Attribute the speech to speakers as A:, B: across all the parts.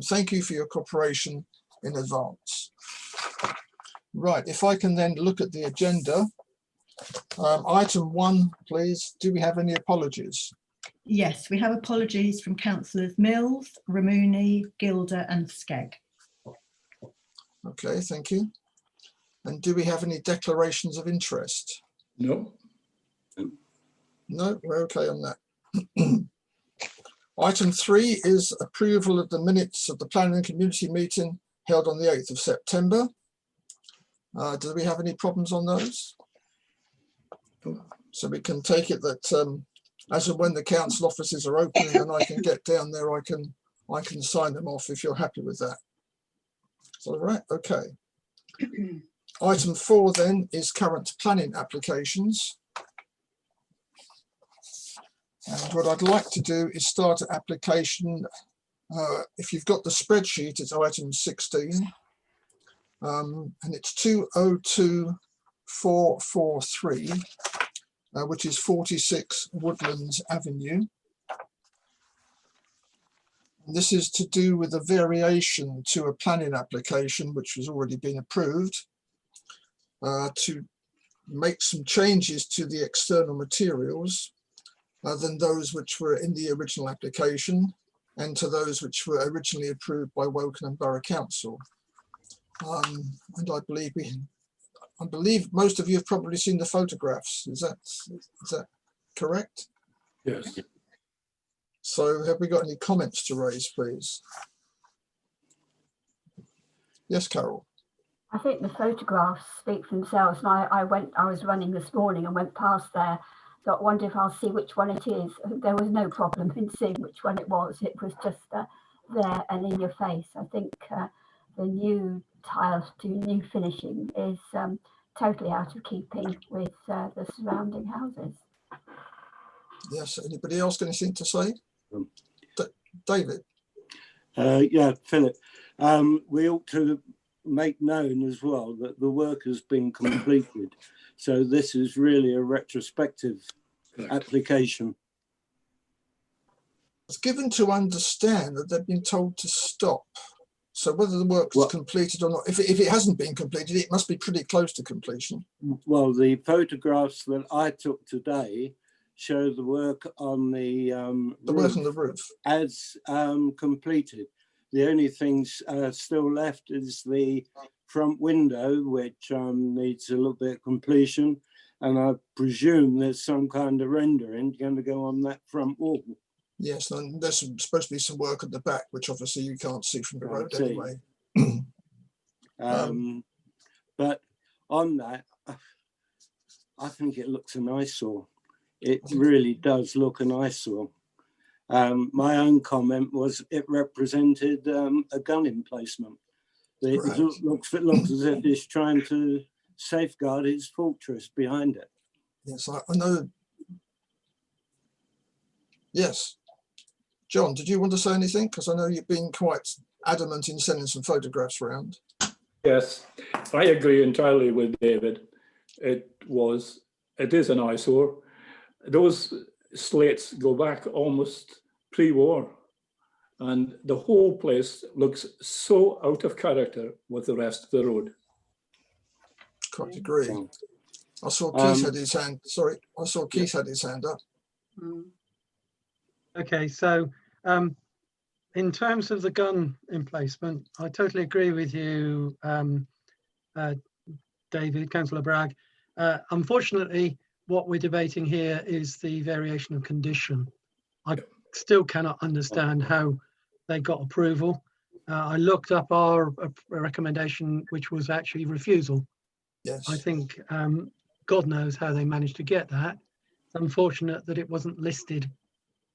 A: Thank you for your cooperation in advance. Right, if I can then look at the agenda. Item 1, please. Do we have any apologies?
B: Yes, we have apologies from councillors Mills, Ramuni, Gilder and Skegg.
A: Okay, thank you. And do we have any declarations of interest?
C: No.
A: No, we're okay on that. Item 3 is approval of the minutes of the Planning and Community meeting held on the 8th of September. Do we have any problems on those? So we can take it that as and when the council offices are open and I can get down there, I can sign them off if you're happy with that. All right, okay. Item 4 then is current planning applications. And what I'd like to do is start an application. If you've got the spreadsheet, it's item 16. And it's 202443, which is 46 Woodlands Avenue. And this is to do with a variation to a planning application which has already been approved, to make some changes to the external materials than those which were in the original application and to those which were originally approved by Wokingham Borough Council. And I believe most of you have probably seen the photographs. Is that correct?
C: Yes.
A: So have we got any comments to raise, please? Yes, Carol.
D: I think the photographs speak for themselves. And I was running this morning and went past there. So I wonder if I'll see which one it is. There was no problem in seeing which one it was. It was just there and in your face. I think the new tiles to new finishing is totally out of keeping with the surrounding houses.
A: Yes, anybody else got anything to say? David?
E: Yeah, Philip, we ought to make known as well that the work has been completed. So this is really a retrospective application.
A: It's given to understand that they've been told to stop. So whether the work is completed or not, if it hasn't been completed, it must be pretty close to completion.
E: Well, the photographs that I took today show the work on the
A: work on the roof
E: as completed. The only things still left is the front window, which needs a little bit of completion, and I presume there's some kind of rendering going to go on that front wall.
A: Yes, and there's supposed to be some work at the back, which obviously you can't see from the road anyway.
E: But on that, I think it looks an eyesore. It really does look an eyesore. My own comment was it represented a gun emplacement. It looks as if it's trying to safeguard its fortress behind it.
A: Yes, I know. Yes. John, did you want to say anything? Because I know you've been quite adamant in sending some photographs around.
C: Yes, I agree entirely with David. It is an eyesore. Those slates go back almost pre-war, and the whole place looks so out of character with the rest of the road.
A: Quite agree. I saw Keith had his hand. Sorry, I saw Keith had his hand up.
F: Okay, so in terms of the gun emplacement, I totally agree with you, David, Councillor Bragg. Unfortunately, what we're debating here is the variation of condition. I still cannot understand how they got approval. I looked up our recommendation, which was actually refusal.
A: Yes.
F: I think God knows how they managed to get that. It's unfortunate that it wasn't listed,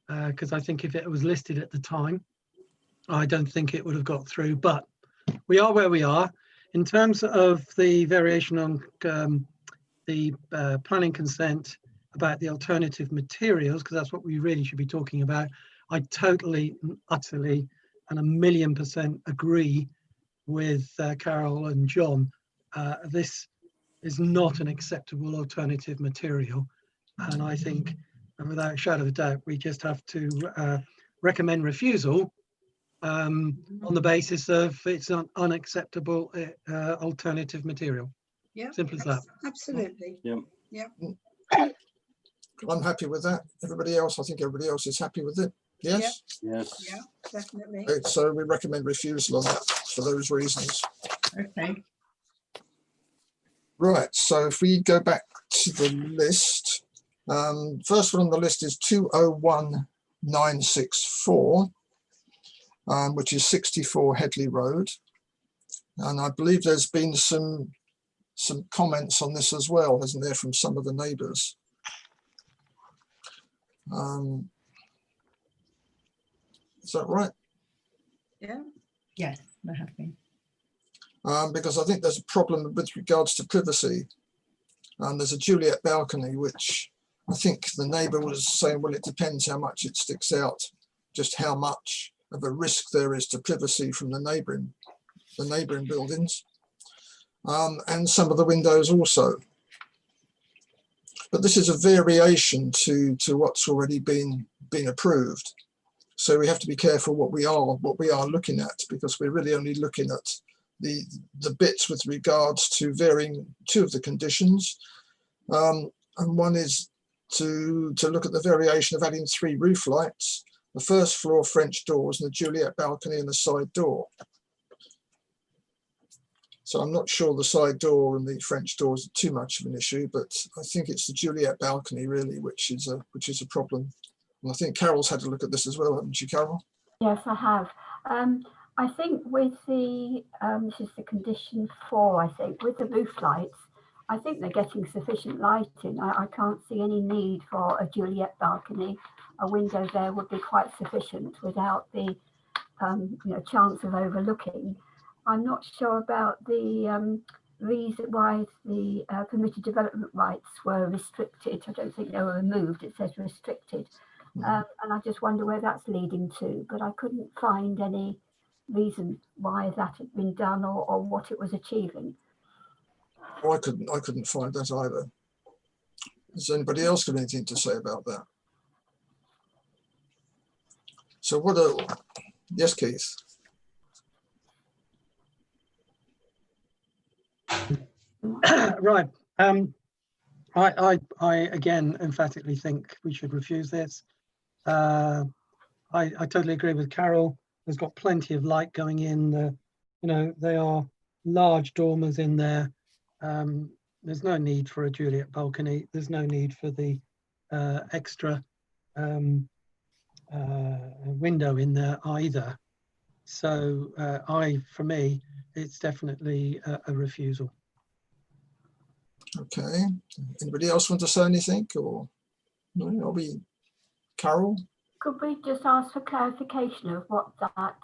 F: because I think if it was listed at the time, I don't think it would have got through. But we are where we are. In terms of the variation on the planning consent about the alternative materials, because that's what we really should be talking about, I totally, utterly, and 1,000,000% agree with Carol and John. This is not an acceptable alternative material, and I think, without a shadow of a doubt, we just have to recommend refusal. on the basis of it's an unacceptable alternative material.
G: Yeah.
F: Simple as that.
G: Absolutely.
A: I'm happy with that. Everybody else, I think everybody else is happy with it. Yes?
E: Yes.
G: Yeah, definitely.
A: Okay, so we recommend refusal on that for those reasons.
B: Okay.
A: Right, so if we go back to the list, first one on the list is 201964, which is 64 Headley Road. And I believe there's been some comments on this as well, hasn't there, from some of the neighbours. Is that right?
G: Yeah.
B: Yes, there have been.
A: Because I think there's a problem with regards to privacy. There's a Juliet balcony, which I think the neighbour was saying, well, it depends how much it sticks out, just how much of a risk there is to privacy from the neighbouring buildings, and some of the windows also. But this is a variation to what's already been approved. So we have to be careful what we are looking at, because we're really only looking at the bits with regards to varying two of the conditions, and one is to look at the variation of adding 3 roof lights, the first floor French doors, and the Juliet balcony and the side door. So I'm not sure the side door and the French doors are too much of an issue, but I think it's the Juliet balcony really which is a problem. And I think Carol's had a look at this as well, haven't you, Carol?
D: Yes, I have. I think with the, this is the condition 4, I think, with the roof lights, I think they're getting sufficient lighting. I can't see any need for a Juliet balcony. A window there would be quite sufficient without the chance of overlooking. I'm not sure about the reason why the permitted development rights were restricted. I don't think they were removed. It says restricted. And I just wonder where that's leading to, but I couldn't find any reason why that had been done or what it was achieving.
A: Oh, I couldn't find that either. Has anybody else got anything to say about that? So yes, Keith.
F: Right. I again emphatically think we should refuse this. I totally agree with Carol. There's got plenty of light going in. They are large dormers in there. There's no need for a Juliet balcony. There's no need for the extra window in there either. So for me, it's definitely a refusal.
A: Okay. Anybody else want to say anything, or no? Are we, Carol?
D: Could we just ask for clarification of what that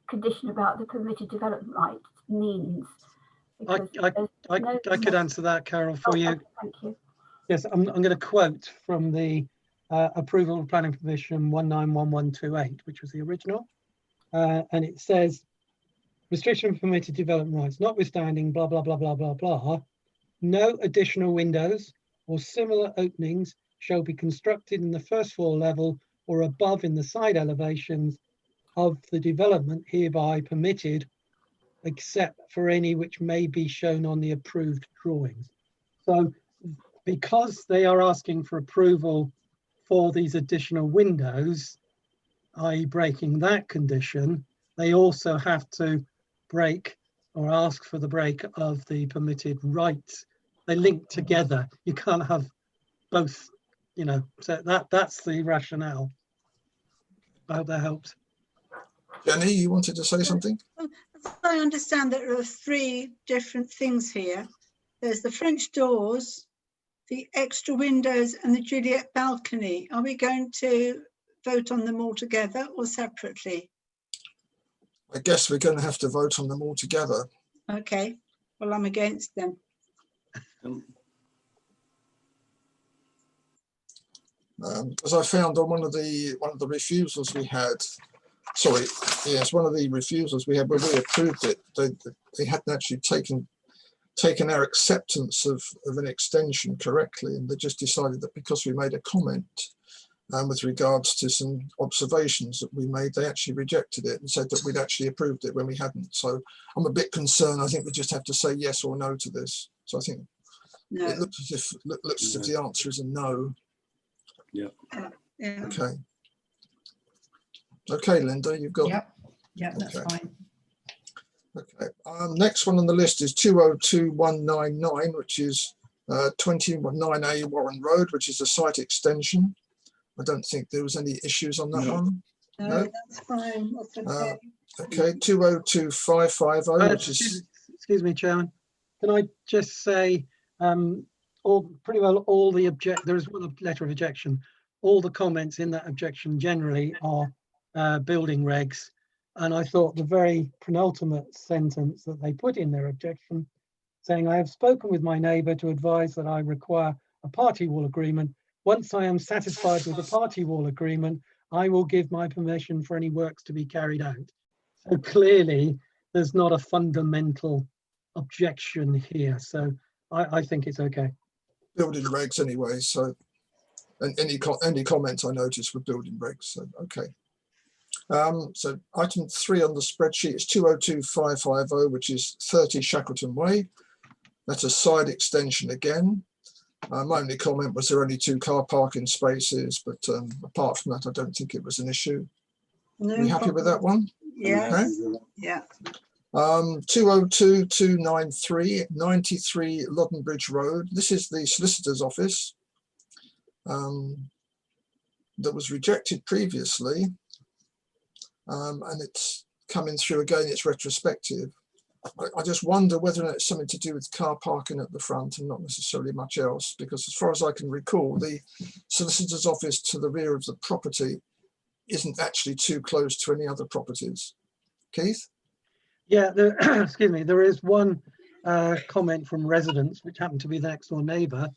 D: condition about the permitted development rights means?
F: I could answer that, Carol, for you.
D: Okay, thank you.
F: Yes, I'm going to quote from the Approval of Planning Permission 191128, which was the original. And it says, restriction of permitted development rights, notwithstanding blah, blah, blah, blah, blah, blah, no additional windows or similar openings shall be constructed in the first floor level or above in the side elevations of the development hereby permitted, except for any which may be shown on the approved drawings. So because they are asking for approval for these additional windows, i.e. breaking that condition, they also have to break or ask for the break of the permitted rights. They link together. You can't have both, so that's the rationale. I hope that helps.
A: Jenny, you wanted to say something?
G: I understand that there are 3 different things here. There's the French doors, the extra windows, and the Juliet balcony. Are we going to vote on them all together or separately?
A: I guess we're going to have to vote on them all together.
G: Okay, well, I'm against them.
A: As I found on one of the refusals we had, one of the refusals we had when we approved it, they hadn't actually taken our acceptance of an extension correctly, and they just decided that because we made a comment with regards to some observations that we made. They actually rejected it and said that we'd actually approved it when we hadn't. So I'm a bit concerned. I think we just have to say yes or no to this. So I think
G: No.
A: it looks as if the answer is a no.
E: Yeah.
G: Yeah.
A: Okay. Okay, Linda, you've got.
B: Yep, that's
A: Okay.
B: fine.
A: Okay. Next one on the list is 202199, which is 29A Warren Road, which is a site extension. I don't think there was any issues on that
C: No.
A: one.
G: No,
A: No.
G: that's fine. That's okay.
A: Okay, 202550, which is
F: Excuse me, Chairman. Can I just say, pretty well all the there is one letter of objection. All the comments in that objection generally are building regs. And I thought the very penultimate sentence that they put in their objection, saying, I have spoken with my neighbour to advise that I require a party wall agreement. Once I am satisfied with the party wall agreement, I will give my permission for any works to be carried out. So clearly, there's not a fundamental objection here. So I think it's okay.
A: building regs anyway. So, and any comments I noticed were building regs. So, okay. So item 3 on the spreadsheet is 202550, which is 30 Shackleton Way. That's a side extension again. My only comment was there are only 2 car parking spaces, but apart from that, I don't think it was an issue.
G: No
A: Are you happy with that
G: problem.
A: one?
G: Yes. Yeah.
A: 202293, 93 Loddon Bridge Road. This is the solicitor's office that was rejected previously. And it's coming through again, it's retrospective. I just wonder whether or not it's something to do with car parking at the front and not necessarily much else, because as far as I can recall, the solicitor's office to the rear of the property isn't actually too close to any other properties. Keith?
F: Yeah, excuse me, there is one comment from residents, which happen to be the next door neighbour,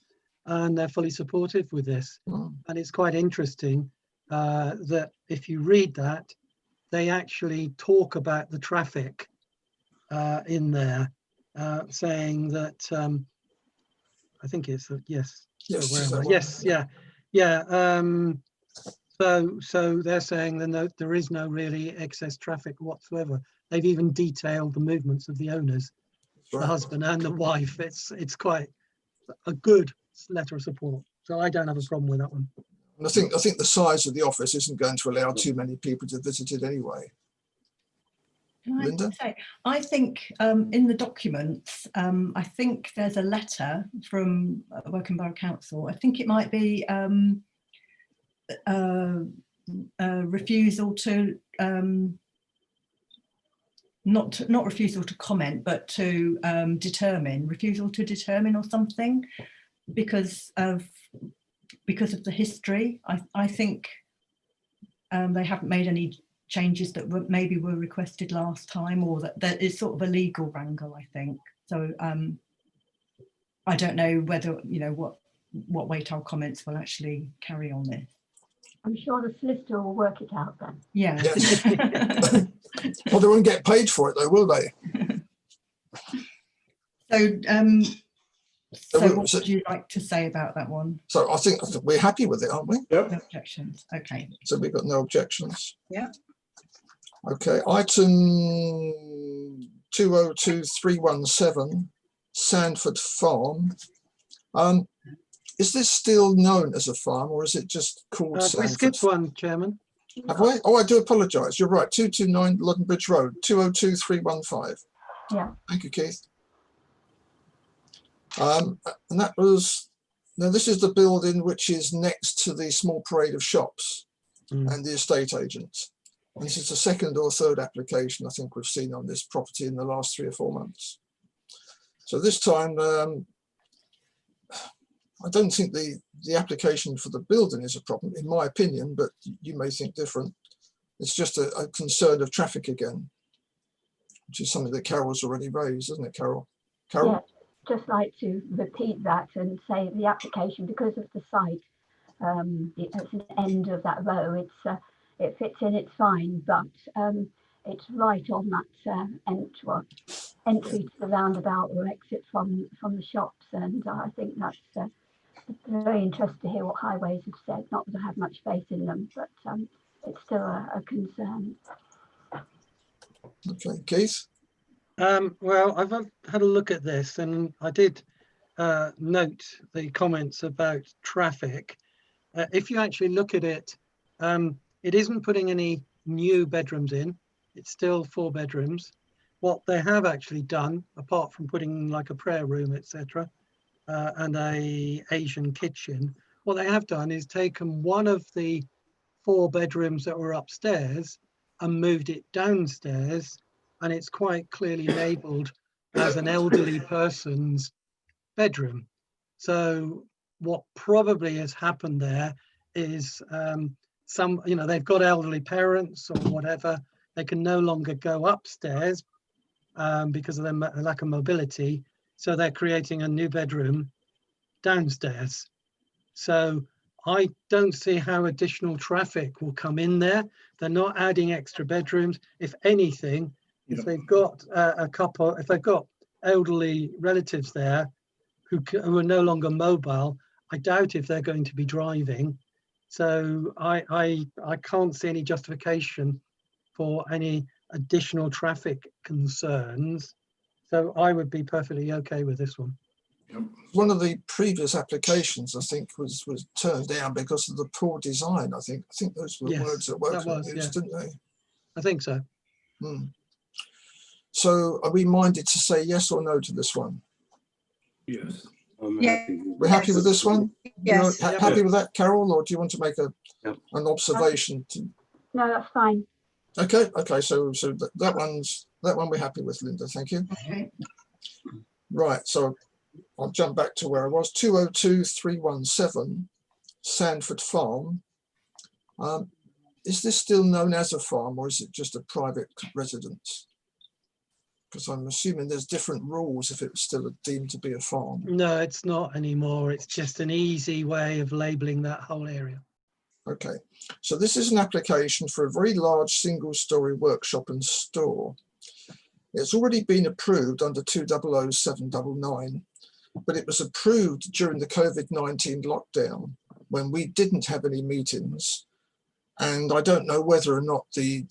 F: and they're fully supportive with this. And it's quite interesting that if you read that, they actually talk about the traffic in there, saying that, I think it's, yes.
A: Yes,
F: Where
A: is
F: am I?
A: that one?
F: Yes, yeah. So they're saying that there is no really excess traffic whatsoever. They've even detailed the movements of the owners, the
A: Right.
F: husband and the wife. It's quite a good letter of support. So I don't have a problem with that one.
A: And I think the size of the office isn't going to allow too many people to visit it anyway.
B: Can I
A: Linda?
B: say, I think in the documents, I think there's a letter from Woking Borough Council. I think it might be refusal to not refusal to comment, but to refusal to determine or something, because of the history. I think they haven't made any changes that maybe were requested last time, or that is sort of a legal wrangle, I think. So I don't know whether, what weight our comments will actually carry on this.
D: I'm sure the solicitor will work it out then.
B: Yeah.
A: Yes. Well, they won't get paid for it though, will they?
B: So what would you like to say about that one?
A: So I think we're happy with it, aren't we?
C: Yep.
B: No objections. Okay.
A: So we've got no objections.
G: Yeah.
A: Okay, item 202317, Sandford Farm. Is this still known as a farm, or is it just called
F: We
A: Sandford?
F: skipped one, Chairman.
A: Have we? Oh, I do apologise. You're right. 229 Loddon Bridge Road, 202315.
D: Yeah.
A: Thank you, Keith. And that was, now this is the building which is next to the small parade of shops and the estate agents. And this is the second or third application I think we've seen on this property in the last 3 or 4 months. So this time, I don't think the application for the building is a problem, in my opinion, but you may think different. It's just a concern of traffic again, which is something that Carol's already raised, isn't it, Carol? Carol?
D: Yeah, just like to repeat that and say the application, because of the site, it's an end of that row. It fits in, it's fine, but it's right on that entry to the roundabout or exit from the shops, and I think that's very interested to hear what Highways have said. Not that I have much faith in them, but it's still a concern.
A: Okay, Keith?
F: Well, I've had a look at this, and I did note the comments about traffic. If you actually look at it, it isn't putting any new bedrooms in. It's still 4 bedrooms. What they have actually done, apart from putting like a prayer room, etc., and a Asian kitchen, what they have done is taken one of the 4 bedrooms that were upstairs and moved it downstairs, and it's quite clearly labelled as an elderly person's bedroom. So what probably has happened there is they've got elderly parents or whatever. They can no longer go upstairs because of their lack of mobility. So they're creating a new bedroom downstairs. So I don't see how additional traffic will come in there. They're not adding extra bedrooms. If anything, if they've got if they've got elderly relatives there who are no longer mobile, I doubt if they're going to be driving. So I can't see any justification for any additional traffic concerns. So I would be perfectly okay with this one.
A: One of the previous applications, I think, was turned down because of the poor design. I think those were
F: Yes,
A: words that were
F: that
A: used,
F: was,
A: didn't they?
F: I think so.
A: So are we minded to say yes or no to this one?
C: Yes.
E: I'm
G: Yeah.
E: happy with
A: We're
E: that.
A: happy with this one?
G: Yes.
A: You're happy with that, Carol, or do you want to make an observation?
D: No, that's fine.
A: Okay, so that one we're happy with, Linda, thank you.
B: Okay.
A: Right, so I'll jump back to where I was. 202317 Sandford Farm. Is this still known as a farm, or is it just a private residence? Because I'm assuming there's different rules if it was still deemed to be a farm.
F: No, it's not anymore. It's just an easy way of labeling that whole area.
A: Okay, so this is an application for a very large single-storey workshop and store. It's already been approved under 200799, but it was approved during the COVID-19 lockdown when we didn't have any meetings. And I don't know whether or not the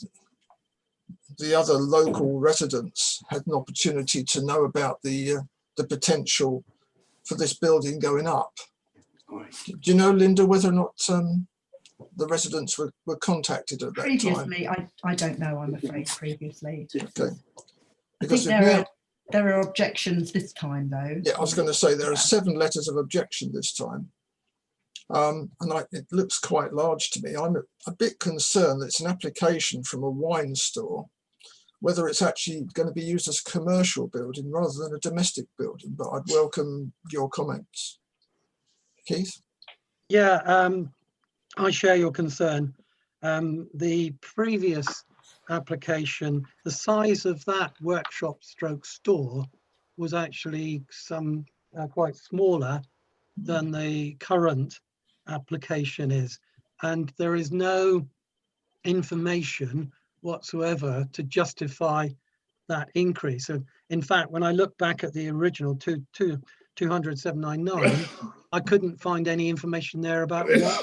A: other local residents had an opportunity to know about the potential for this building going up. Do you know, Linda, whether or not the residents were contacted at that time?
B: Previously, I don't know, I'm afraid, previously.
A: Okay.
B: I think there are objections this time, though.
A: Yeah, I was going to say there are 7 letters of objection this time. And it looks quite large to me. I'm a bit concerned that it's an application from a wine store, whether it's actually going to be used as a commercial building rather than a domestic building, but I'd welcome your comments. Keith?
F: Yeah, I share your concern. The previous application, the size of that workshop stroke store was actually quite smaller than the current application is, and there is no information whatsoever to justify that increase. So in fact, when I look back at the original 200,799, I couldn't find any information there about why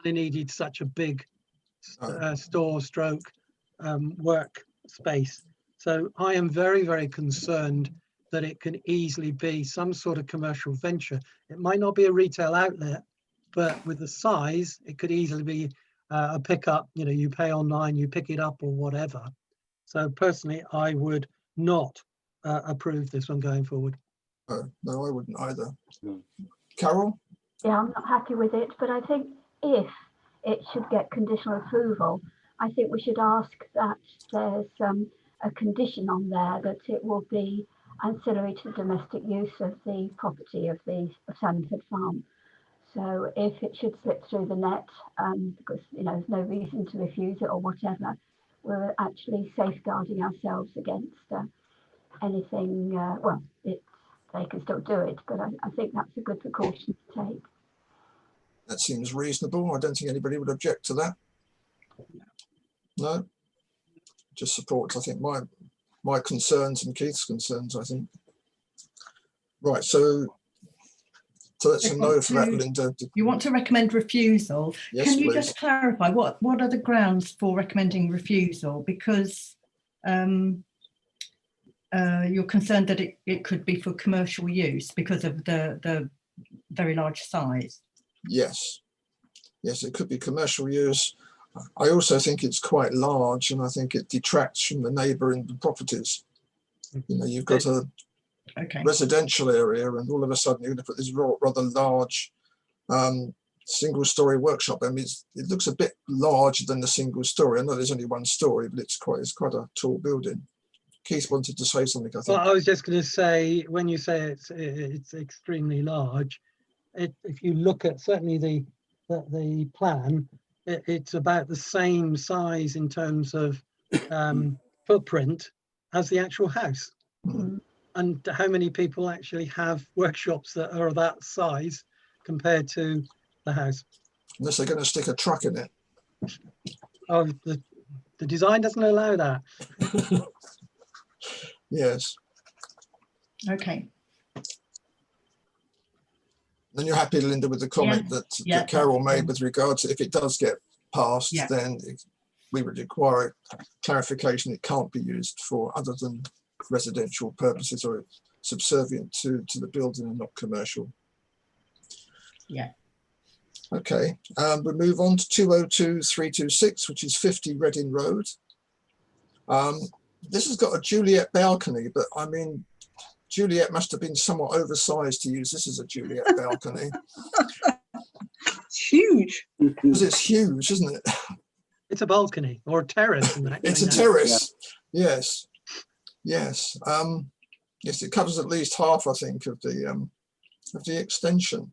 F: they needed such a big store stroke work space. So I am very, very concerned that it can easily be some sort of commercial venture. It might not be a retail outlet, but with the size, it could easily be a pickup. You know, you pay online, you pick it up or whatever. So personally, I would not approve this one going forward.
A: No, I wouldn't either.
E: No.
A: Carol?
D: Yeah, I'm not happy with it, but I think if it should get conditional approval, I think we should ask that there's a condition on there that it will be ancillary to domestic use of the property of the Sandford Farm. So if it should slip through the net, because there's no reason to refuse it or whatever, we're actually safeguarding ourselves against anything. They can still do it, but I think that's a good precaution to take.
A: That seems reasonable. I don't think anybody would object to that. No, just supports, I think, my concerns and Keith's concerns, I think. Right, so So that's a no for that, Linda.
B: You want to recommend refusal.
A: Yes,
B: Can you
A: please.
B: just clarify what are the grounds for recommending refusal? Because you're concerned that it could be for commercial use because of the very large size.
A: Yes. Yes, it could be commercial use. I also think it's quite large, and I think it detracts from the neighbouring properties. You know, you've got a
B: Okay.
A: residential area, and all of a sudden you're going to put this rather large single-story workshop. I mean, it looks a bit larger than the single story. I know there's only one story, but it's quite a tall building. Keith wanted to say something, I think.
F: Well, I was just going to say, when you say it's extremely large, if you look at certainly the plan, it's about the same size in terms of footprint as the actual house.
A: Mhm.
F: And how many people actually have workshops that are that size compared to the house?
A: Unless they're going to stick a truck in it.
F: Oh, the design doesn't allow that.
A: Yes.
B: Okay.
A: Then you're happy, Linda, with the comment that Carol made with regards to if it does get passed, then we would require clarification. It can't be used for other than residential purposes or subservient to the building and not commercial.
B: Yeah.
A: Okay, we move on to 202-326, which is 50 Reading Road. This has got a Juliet balcony, but I mean, Juliet must have been somewhat oversized to use this as a Juliet balcony.
G: It's huge.
A: Because it's huge, isn't it?
F: It's a balcony or a terrace. In that
A: It's a terrace. Yes. Yes. Yes, it covers at least half, I think, of the extension.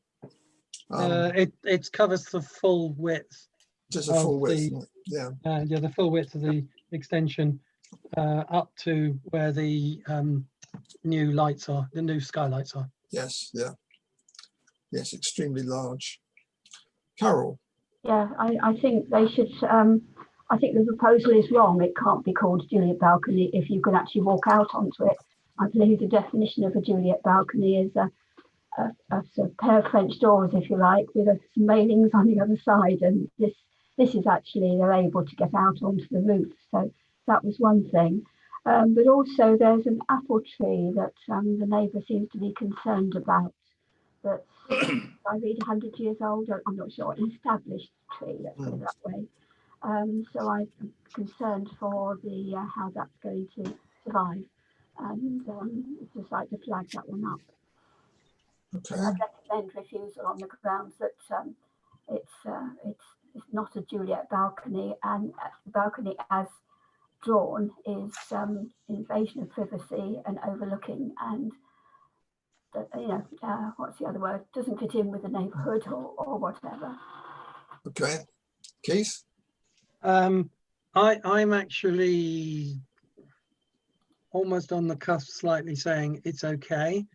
F: It covers the full width.
A: Just a full width. Yeah.
F: Yeah, the full width of the extension up to where the new lights are, the new skylights are.
A: Yes. Yeah. Yes, extremely large. Carol.
D: Yeah, I think they should. I think the proposal is wrong. It can't be called a Juliet balcony if you can actually walk out onto it. I believe the definition of a Juliet balcony is a sort of pair of French doors, if you like, with some railings on the other side. And this is actually, they're able to get out onto the roof. So that was one thing. But also there's an apple tree that the neighbour seems to be concerned about. That's, I read 100 years old. I'm not sure, an established tree, let's put it that way. So I'm concerned for how that's going to survive. And just like to flag that one up.
A: Okay.
D: I'd recommend refusal on the grounds that it's not a Juliet balcony, and the balcony as drawn is invasion of privacy and overlooking, and what's the other word? Doesn't fit in with the neighbourhood or whatever.
A: Okay, Keith.
F: I'm actually almost on the cusp, slightly saying it's okay.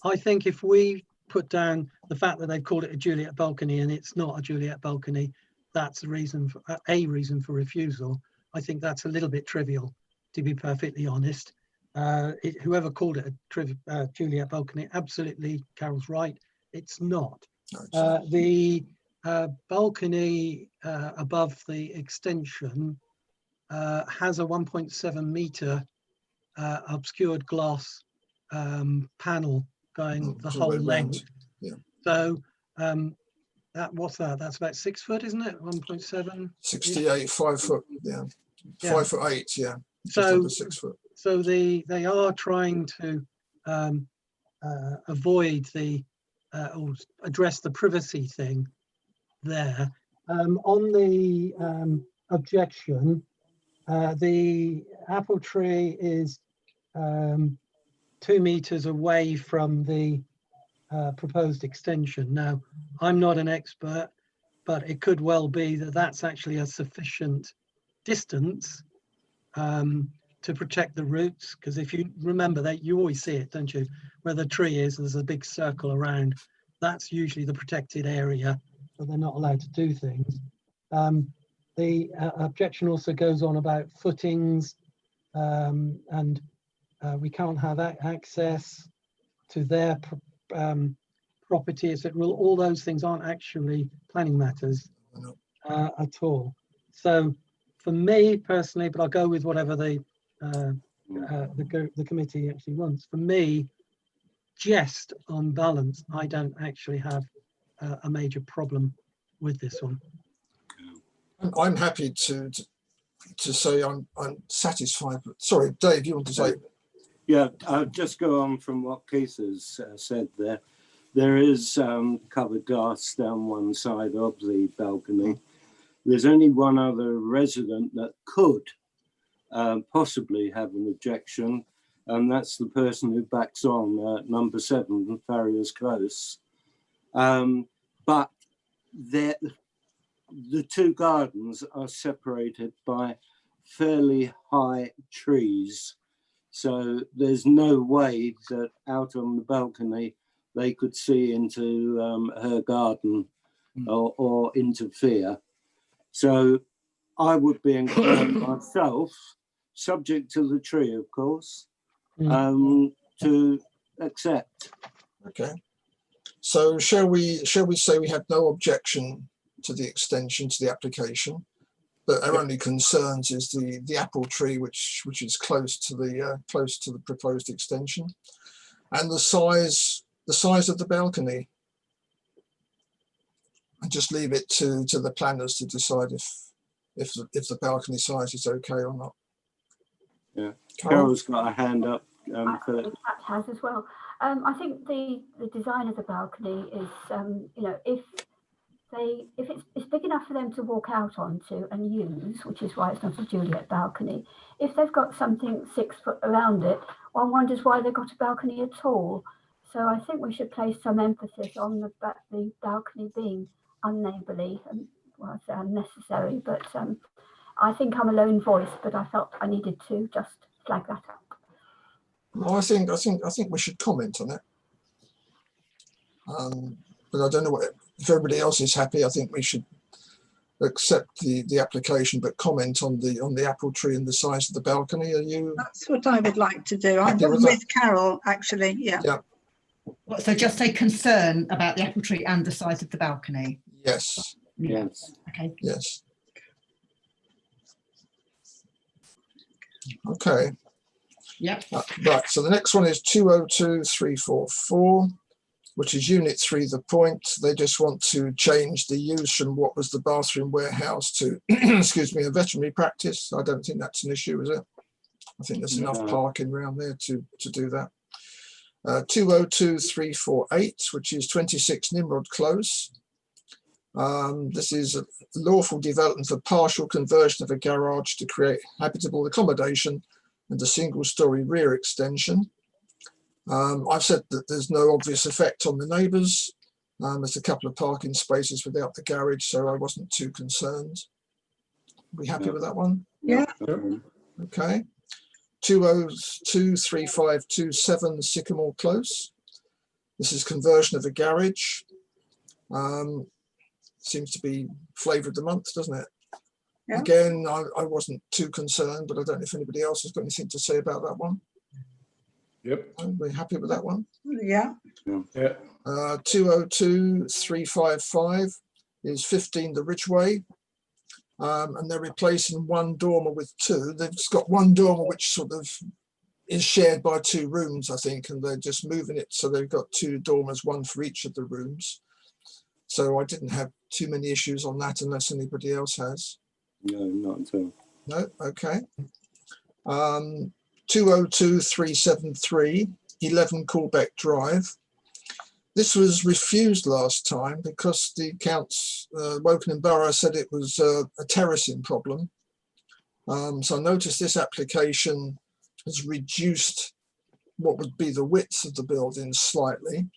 F: I think if we put down the fact that they've called it a Juliet balcony and it's not a Juliet balcony, that's a reason for refusal. I think that's a little bit trivial, to be perfectly honest. Whoever called it a Juliet balcony, absolutely, Carol's right. It's not. The balcony above the extension has a 1.7 meter obscured glass panel going the whole length.
A: Yeah.
F: So what's that? That's about 6 foot, isn't it? 1.7.
A: 68, 5 foot. Yeah. 5'8". Yeah. Just under 6 foot.
F: So they are trying to avoid or address the privacy thing there. On the objection, the apple tree is 2 meters away from the proposed extension. Now, I'm not an expert, but it could well be that that's actually a sufficient distance to protect the roots, because if you remember that, you always see it, don't you? Where the tree is, there's a big circle around. That's usually the protected area, but they're not allowed to do things. The objection also goes on about footings, and we can't have access to their property, it's at rule, all those things aren't actually planning matters
A: No.
F: at all. So for me personally, but I'll go with whatever the committee actually wants. For me, just on balance, I don't actually have a major problem with this one.
A: I'm happy to say I'm satisfied. But sorry, Dave, you want to say?
E: Yeah, I'll just go on from what Keith has said there. There is covered glass down one side of the balcony. There's only one other resident that could possibly have an objection, and that's the person who backs on number 7, Farrier's Close. But the two gardens are separated by fairly high trees. So there's no way that out on the balcony they could see into her garden or interfere. So I would be inclined myself, subject to the tree, of course, to accept.
A: Okay. So shall we say we have no objection to the extension to the application, but our only concerns is the apple tree, which is close to the proposed extension, and the size of the balcony, and just leave it to the planners to decide if the balcony size is okay or not.
E: Yeah,
A: Carol?
E: Carol's got a hand up.
D: I think that has as well. I think the design of the balcony is, if it's big enough for them to walk out onto and use, which is why it's not a Juliet balcony. If they've got something 6 foot around it, one wonders why they've got a balcony at all. So I think we should place some emphasis on the balcony being unneighbourly and, well, I say unnecessary, but I think I'm a lone voice, but I felt I needed to just flag that up.
A: Well, I think we should comment on it. But I don't know if everybody else is happy. I think we should accept the application, but comment on the apple tree and the size of the balcony. Are you?
G: That's what I would like to do. I'm
A: Happy with that?
G: with Carol, actually. Yeah.
A: Yeah.
B: So just say concern about the apple tree and the size of the balcony.
A: Yes.
E: Yes.
B: Okay.
A: Yes. Okay.
B: Yep.
A: Right. So the next one is 202344, which is Unit 3, The Point. They just want to change the use from what was the bathroom warehouse to, excuse me, a veterinary practice. I don't think that's an issue, is it? I think there's enough parking around there to do that. 202348, which is 26 Nimrod Close. This is a lawful development for partial conversion of a garage to create habitable accommodation and a single-storey rear extension. I've said that there's no obvious effect on the neighbours. There's a couple of parking spaces without the garage, so I wasn't too concerned. Are we happy with that one?
G: Yeah.
A: Okay. 202357 Sycamore Close. This is conversion of a garage. Seems to be flavour of the month, doesn't it?
G: Yeah.
A: Again, I wasn't too concerned, but I don't know if anybody else has got anything to say about that one.
C: Yep.
A: We're happy with that one.
G: Yeah.
C: Yeah.
A: 202355 is 15 the Ridgeway. And they're replacing one dormer with 2. They've just got one dormer which sort of is shared by 2 rooms, I think, and they're just moving it so they've got 2 dormers, one for each of the rooms. So I didn't have too many issues on that unless anybody else has.
E: No, not at all.
A: No, okay. 202373 11 Coolbeck Drive. This was refused last time because the accounts, Wokingham Borough said it was a terracing problem. So I noticed this application has reduced what would be the width of the building slightly,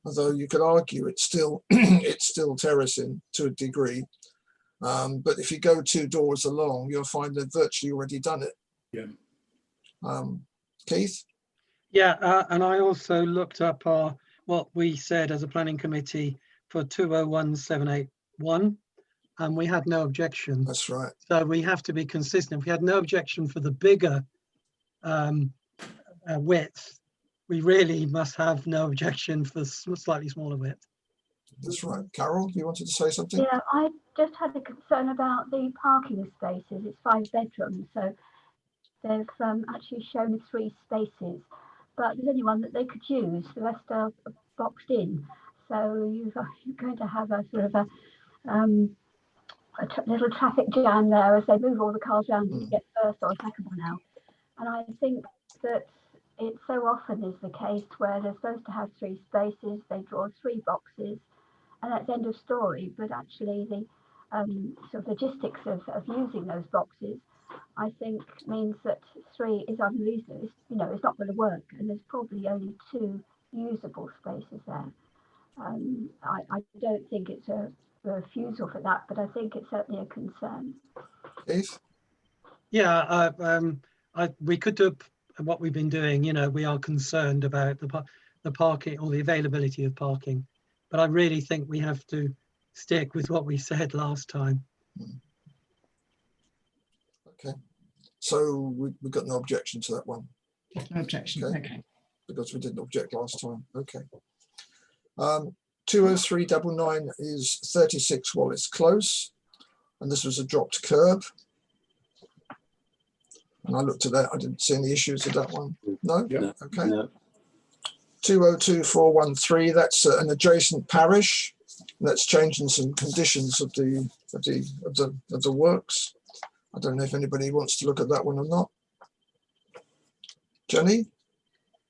A: although you could argue it's still terracing to a degree. But if you go 2 doors along, you'll find they've virtually already done it.
C: Yeah.
A: Keith?
F: Yeah, and I also looked up what we said as a planning committee for 201781, and we had no objection.
A: That's right.
F: So we have to be consistent. If we had no objection for the bigger width, we really must have no objection for slightly smaller width.
A: That's right. Carol, you wanted to say something?
D: Yeah, I just had a concern about the parking spaces. It's 5 bedrooms, so they've actually shown 3 spaces, but there's only one that they could use. The rest are boxed in. So you're going to have a sort of a little traffic jam there as they move all the cars around to get first or second one out. And I think that it so often is the case where they're supposed to have 3 spaces, they draw 3 boxes, and that's end of story. But actually the sort of logistics of using those boxes, I think, means that 3 is unreasonable. It's not going to work, and there's probably only 2 usable spaces there. I don't think it's a refusal for that, but I think it's certainly a concern.
A: Keith?
F: Yeah, we could do what we've been doing. We are concerned about the parking or the availability of parking, but I really think we have to stick with what we said last time.
A: Okay. So we've got no objection to that one.
B: No objection. Okay.
A: Because we didn't object last time. Okay. 20399 is 36 Wallace Close, and this was a dropped curb. And I looked at that, I didn't see any issues with that one. No?
C: Yeah.
A: Okay.
E: No.
A: 202413, that's an adjacent parish. That's changing some conditions of the works. I don't know if anybody wants to look at that one or not. Jenny?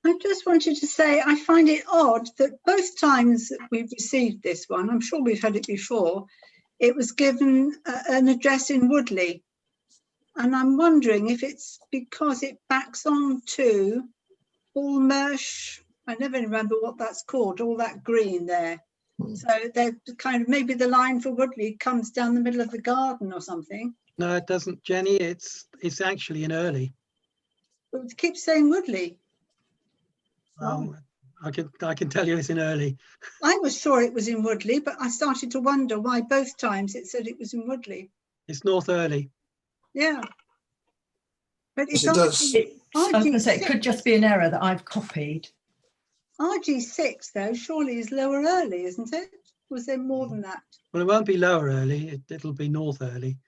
G: I just wanted to say, I find it odd that both times that we've received this one, I'm sure we've had it before, it was given an address in Woodley. And I'm wondering if it's because it backs on to Bullmersh. I never remember what that's called, all that green there. So they're kind of, maybe the line for Woodley comes down the middle of the garden or something.
F: No, it doesn't, Jenny. It's actually in Early.
G: But it keeps saying Woodley.
F: I can tell you it's in Early.
G: I was sure it was in Woodley, but I started to wonder why both times it said it was in Woodley.
F: It's North Early.
G: Yeah. But it's
A: Yes, it does.
B: I was going to say, it could just be an error that I've copied.
G: RG6, though, surely is Lower Early, isn't it? Was there more than that?
F: Well, it won't be Lower Early. It'll be North Early.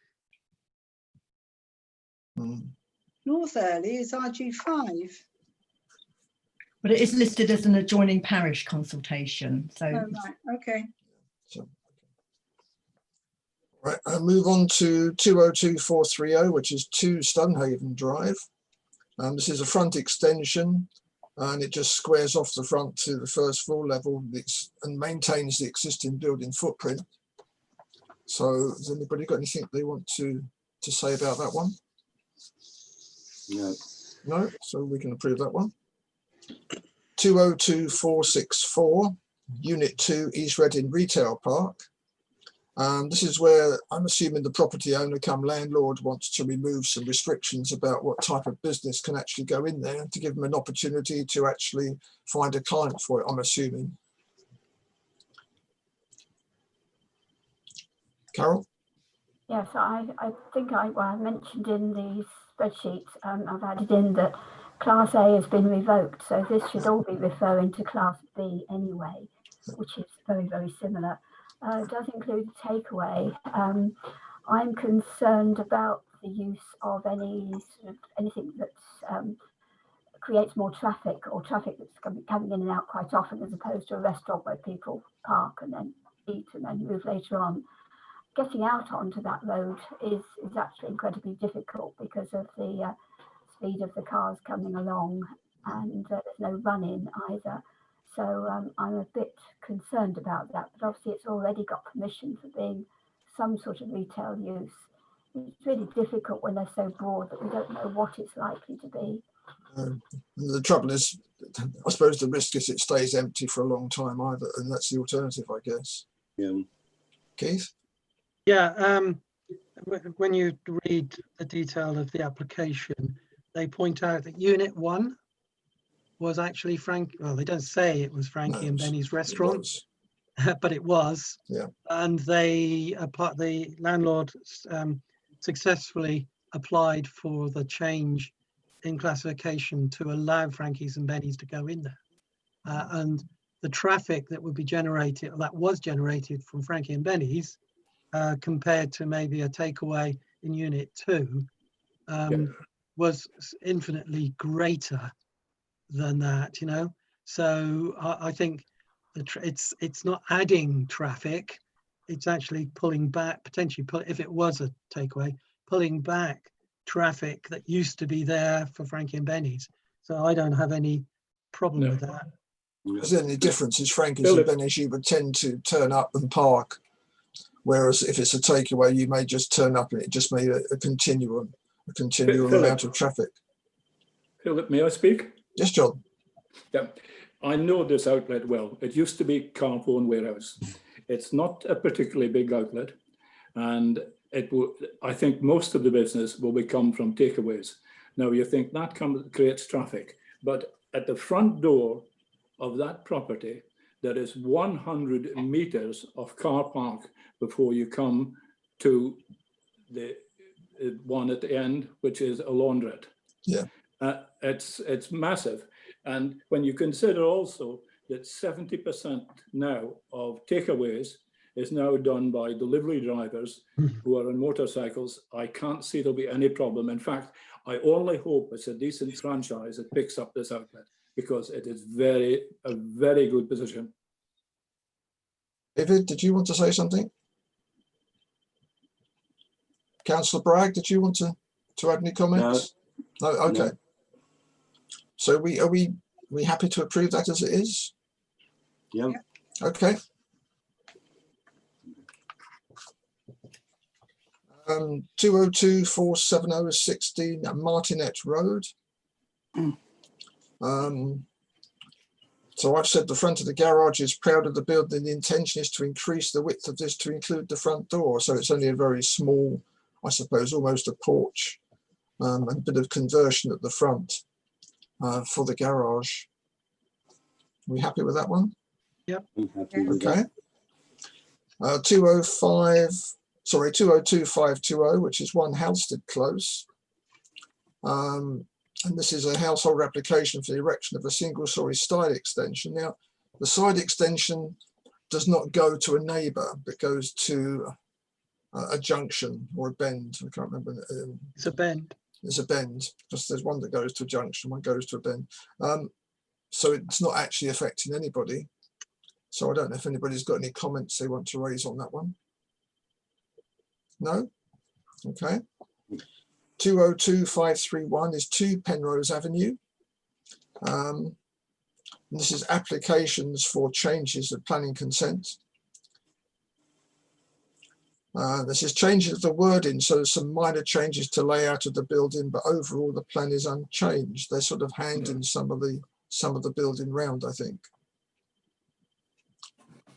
G: North Early is RG5.
B: But it is listed as an adjoining parish consultation. So
G: Oh, right, okay.
A: So, right, I'll move on to 202430, which is 2 Stunhaven Drive. This is a front extension, and it just squares off the front to the first floor level and maintains the existing building footprint. So has anybody got anything they want to say about that one?
E: No.
A: No, so we can approve that one. 202464, Unit 2, East Reading Retail Park. This is where I'm assuming the property owner come landlord wants to remove some restrictions about what type of business can actually go in there to give them an opportunity to actually find a client for it, I'm assuming. Carol?
D: Yes, I think I mentioned in the spreadsheet, I've added in that Class A has been revoked, so this should all be referring to Class B anyway, which is very, very similar. It does include a takeaway. I'm concerned about the use of anything that creates more traffic, or traffic that's coming in and out quite often, as opposed to a restaurant where people park and then eat and then move later on. Getting out onto that road is actually incredibly difficult because of the speed of the cars coming along, and there's no run-in either. So I'm a bit concerned about that, but obviously it's already got permission for being some sort of retail use. It's really difficult when they're so broad that we don't know what it's likely to be.
A: The trouble is, I suppose the risk is it stays empty for a long time either, and that's the alternative, I guess.
E: Yeah.
A: Keith?
F: Yeah, when you read the detail of the application, they point out that Unit 1 was actually well, they don't say it was Frankie and Benny's restaurant, but it was.
A: Yeah.
F: And the landlord successfully applied for the change in classification to allow Frankie's and Benny's to go in there. And the traffic that would be generated, that was generated from Frankie and Benny's, compared to maybe a takeaway in Unit 2, was infinitely greater than that, you know. So I think it's not adding traffic, it's actually pulling back, potentially if it was a takeaway, pulling back traffic that used to be there for Frankie and Benny's. So I don't have any problem with that.
A: Is there any difference? Is Frankie's
C: Philip.
A: and Benny's, you would tend to turn up and park, whereas if it's a takeaway, you may just turn up and it just may a continuum
C: Philip.
A: amount of traffic.
C: Philip, may I speak?
A: Yes, John.
C: Yeah, I know this outlet well. It used to be Carphone Warehouse. It's not a particularly big outlet, and I think most of the business will become from takeaways. Now you think that creates traffic, but at the front door of that property, there is 100 meters of car park before you come to the one at the end, which is a laundrette.
A: Yeah.
C: It's massive. And when you consider also that 70% now of takeaways is now done by delivery drivers who are on motorcycles, I can't see there'll be any problem. In fact, I only hope it's a decent franchise that picks up this outlet, because it is a very good position.
A: David, did you want to say something? Councillor Bragg, did you want to add any comments? No. Okay.
E: No.
A: So are we happy to approve that as it is?
E: Yep.
A: Okay. 202-470-16 Martinet Road. So I've said the front of the garage is proud of the building. The intention is to increase the width of this to include the front door. So it's only a very small, I suppose, almost a porch, and a bit of conversion at the front for the garage. Are we happy with that one?
F: Yep.
E: I'm happy with
A: Okay.
E: that.
A: 202-520, which is 1 Halstead Close. And this is a household application for the erection of a single-storey side extension. Now, the side extension does not go to a neighbour, but goes to a junction or a bend. I can't remember.
F: It's a bend.
A: There's a bend. Just there's one that goes to a junction, one goes to a bend. So it's not actually affecting anybody. So I don't know if anybody's got any comments they want to raise on that one. No? Okay. 202-531 is 2 Penrose Avenue. And this is applications for changes of planning consent. This is changes of the wording, so there's some minor changes to layout of the building, but overall the plan is unchanged. They're sort of handing some of the building round, I think.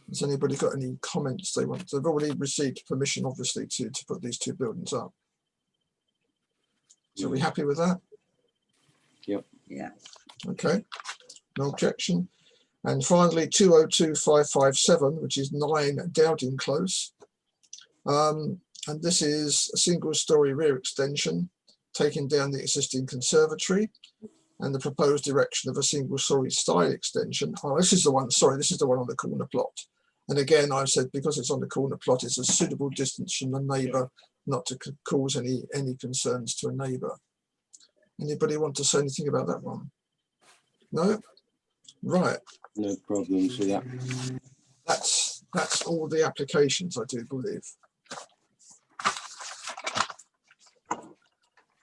A: Has anybody got any comments they want? They've already received permission, obviously, to put these 2 buildings up. So are we happy with that?
E: Yep.
G: Yeah.
A: Okay, no objection. And finally, 202-557, which is 9 Dowding Close. And this is a single-storey rear extension, taking down the existing conservatory and the proposed erection of a single-storey side extension. Oh, this is the one, sorry, this is the one on the corner plot. And again, I've said because it's on the corner plot, it's a suitable distance from the neighbour, not to cause any concerns to a neighbour. Anybody want to say anything about that one? No? Right.
E: No problems with that.
A: That's all the applications, I do believe.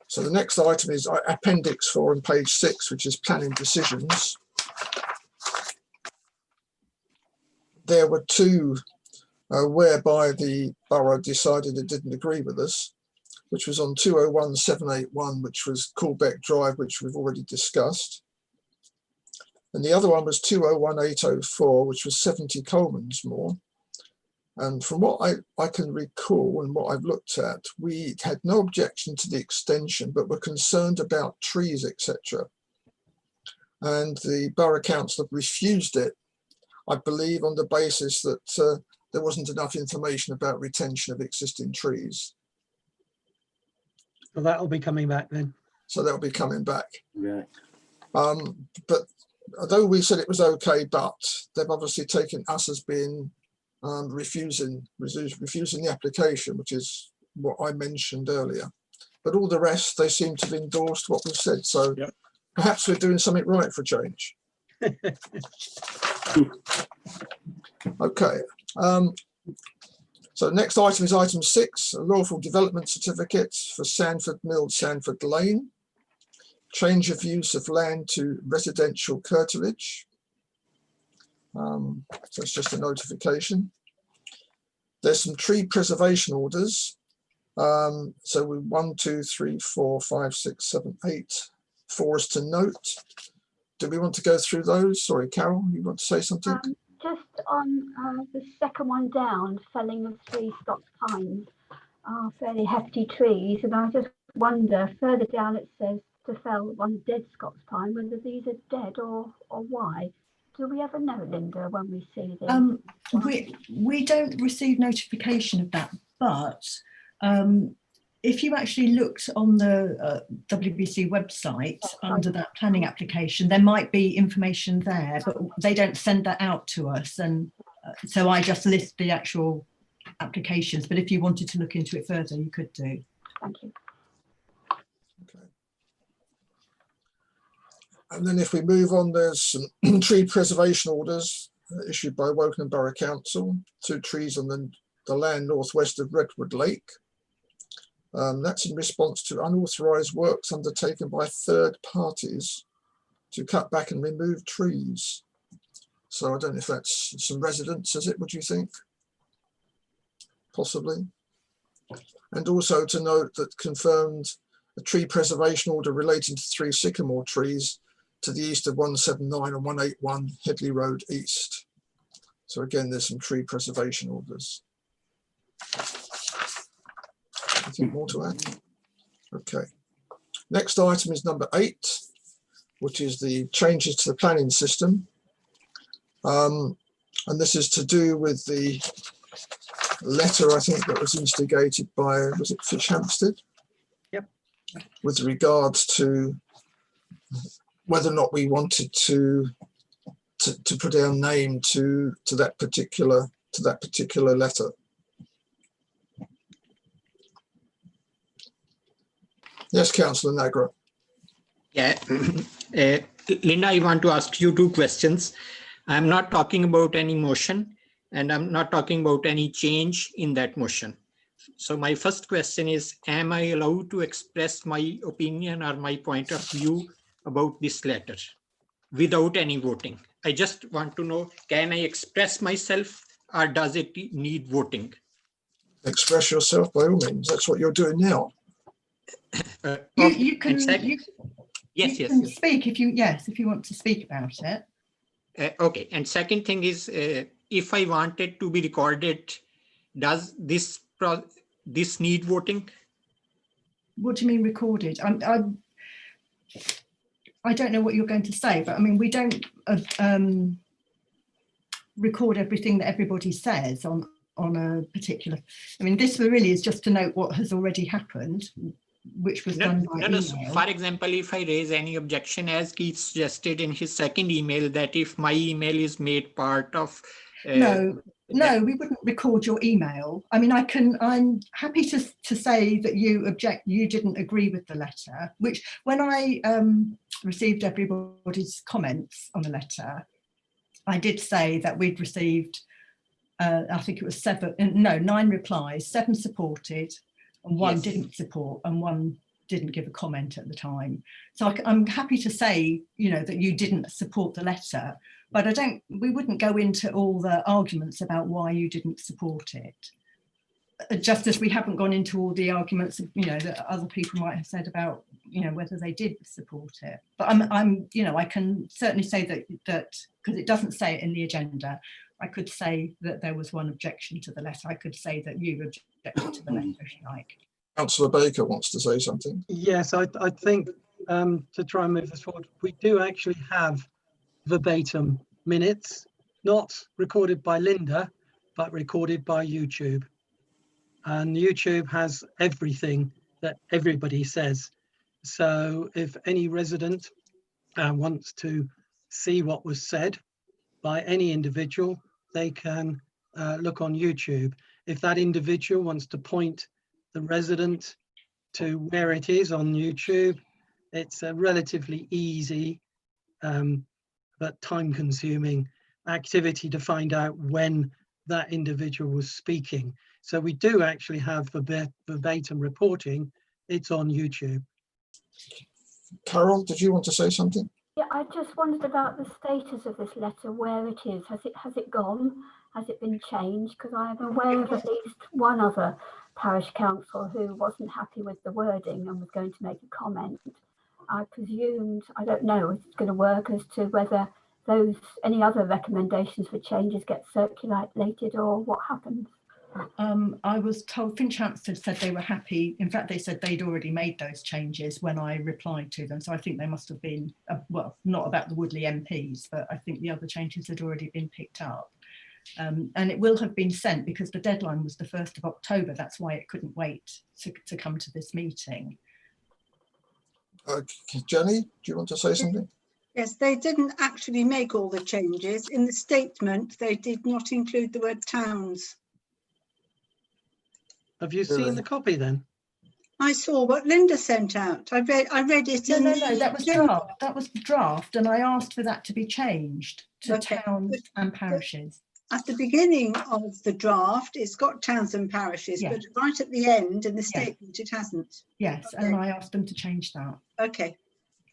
A: So the next item is Appendix 4 on page 6, which is planning decisions. There were 2 whereby the borough decided it didn't agree with us, which was on 201-781, which was Coolbeck Drive, which we've already discussed. And the other one was 201-804, which was 70 Colemansmore. And from what I can recall and what I've looked at, we had no objection to the extension, but were concerned about trees, etc. And the borough council refused it, I believe, on the basis that there wasn't enough information about retention of existing trees.
F: So that'll be coming back then.
A: So they'll be coming back.
E: Yeah.
A: But although we said it was okay, but they've obviously taken us as being refusing the application, which is what I mentioned earlier. But all the rest, they seem to have endorsed what we've said. So
C: Yep.
A: perhaps we're doing something right for a change. Okay. So next item is item 6, a lawful development certificate for Sandford Mill, Sandford Lane. Change of use of land to residential curtilage. So it's just a notification. There's some tree preservation orders. So we 1, 2, 3, 4, 5, 6, 7, 8, 4 is to note. Do we want to go through those? Sorry, Carol, you want to say something?
D: Just on the second one down, felling of 3 Scots pines are fairly hefty trees, and I just wonder, further down it says to fell one dead Scots pine, whether these are dead or why. Do we ever know, Linda, when we see them?
B: We don't receive notification of that, but if you actually looked on the WBC website under that planning application, there might be information there, but they don't send that out to us. And so I just list the actual applications. But if you wanted to look into it further, you could do.
D: Thank you.
A: Okay. And then if we move on, there's some tree preservation orders issued by Wokingham Borough Council, 2 trees on the land northwest of Redwood Lake. That's in response to unauthorised works undertaken by third parties to cut back and remove trees. So I don't know if that's some residents, is it, would you think? Possibly. And also to note that confirmed a tree preservation order relating to 3 sycamore trees to the east of 179 and 181 Headley Road East. So again, there's some tree preservation orders. Anything more to add? Okay. Next item is number 8, which is the changes to the planning system. And this is to do with the letter, I think, that was instigated by, was it Fish Hampstead?
F: Yep.
A: With regards to whether or not we wanted to put our name to that particular letter. Yes, Councillor Nagra.
H: Yeah, Linda, I want to ask you 2 questions. I'm not talking about any motion, and I'm not talking about any change in that motion. So my first question is, am I allowed to express my opinion or my point of view about this letter without any voting? I just want to know, can I express myself or does it need voting?
A: Express yourself by all means. That's what you're doing now.
B: You can
H: Yes.
B: speak if you want to speak about it.
H: Okay, and second thing is, if I wanted to be recorded, does this need voting?
B: What do you mean recorded? I don't know what you're going to say, but I mean, we don't record everything that everybody says on a particular. I mean, this really is just to note what has already happened, which was done by email.
H: For example, if I raise any objection, as Keith suggested in his second email, that if my email is made part of No, we wouldn't record your email. I mean, I'm happy to say that you didn't agree with the letter, which when I received everybody's comments on the letter, I did say that we'd received, I think it was 9 replies, 7 supported and 1 didn't support and 1 didn't give a comment at the time. So I'm happy to say, that you didn't support the letter, but we wouldn't go into all the arguments about why you didn't support it. Just as we haven't gone into all the arguments, that other people might have said about, whether they did support it. But I can certainly say that because it doesn't say it in the agenda, I could say that there was 1 objection to the letter. I could say that you objected to the letter, if you like.
A: Councillor Baker wants to say something.
F: Yes, I think to try and move this forward, we do actually have verbatim minutes, not recorded by Linda, but recorded by YouTube. And YouTube has everything that everybody says. So if any resident wants to see what was said by any individual, they can look on YouTube. If that individual wants to point the resident to where it is on YouTube, it's a relatively easy but time-consuming activity to find out when that individual was speaking. So we do actually have verbatim reporting. It's on YouTube.
A: Carol, did you want to say something?
D: Yeah, I just wondered about the status of this letter, where it is. Has it gone? Has it been changed? Because I am aware of at least one other parish council who wasn't happy with the wording and was going to make a comment. I presumed, I don't know if it's going to work as to whether any other recommendations for changes get circulated or what happens.
B: I was told Finchampstead said they were happy. In fact, they said they'd already made those changes when I replied to them. So I think they must have been, well, not about the Woodley MPs, but I think the other changes had already been picked up. And it will have been sent because the deadline was the 1st of October. That's why it couldn't wait to come to this meeting.
A: Jenny, do you want to say something?
G: Yes, they didn't actually make all the changes. In the statement, they did not include the word towns.
F: Have you seen the copy then?
G: I saw what Linda sent out. I read it.
B: No, that was draft. That was the draft, and I asked for that to be changed to towns and parishes.
G: At the beginning of the draft, it's got towns and parishes,
B: Yeah.
G: but right at the end in the statement, it hasn't.
B: Yes,
G: Okay.
B: and I asked them to change that.
G: Okay.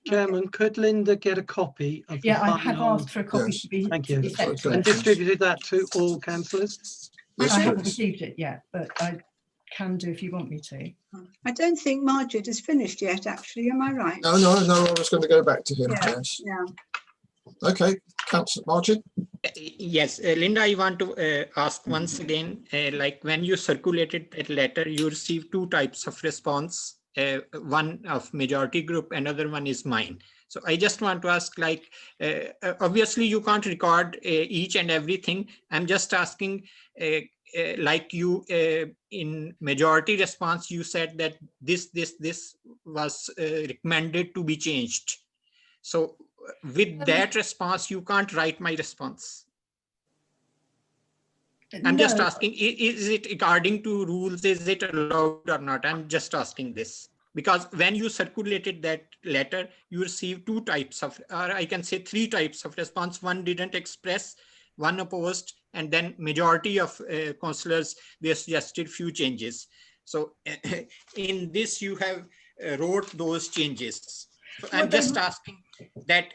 F: Chairman, could Linda get a copy of the
B: Yeah, I have
F: final?
B: asked for a copy
A: Yes.
B: to be,
F: Thank
B: to
F: you.
B: be sent to
A: Okay.
F: And
B: them.
F: distributed that to all councillors?
A: Yes,
B: I haven't
A: please.
B: received it yet, but I can do if you want me to.
G: I don't think Margaret has finished yet, actually. Am I right?
A: No, I was going to go back to him.
G: Yeah.
A: Yes.
G: Yeah.
A: Okay, Councillor Martin.
H: Yes, Linda, I want to ask once again, like when you circulated that letter, you received two types of response, one of majority group, another one is mine. So I just want to ask, like, obviously you can't record each and everything. I'm just asking, like you, in majority response, you said that this was recommended to be changed. So with that response, you can't write my response. I'm just
B: No.
H: asking, is it according to rules, is it allowed or not? I'm just asking this. Because when you circulated that letter, you received two types of, or I can say three types of response. One didn't express, one opposed, and then majority of councillors, they suggested few changes. So in this, you have wrote those changes. So I'm just asking that,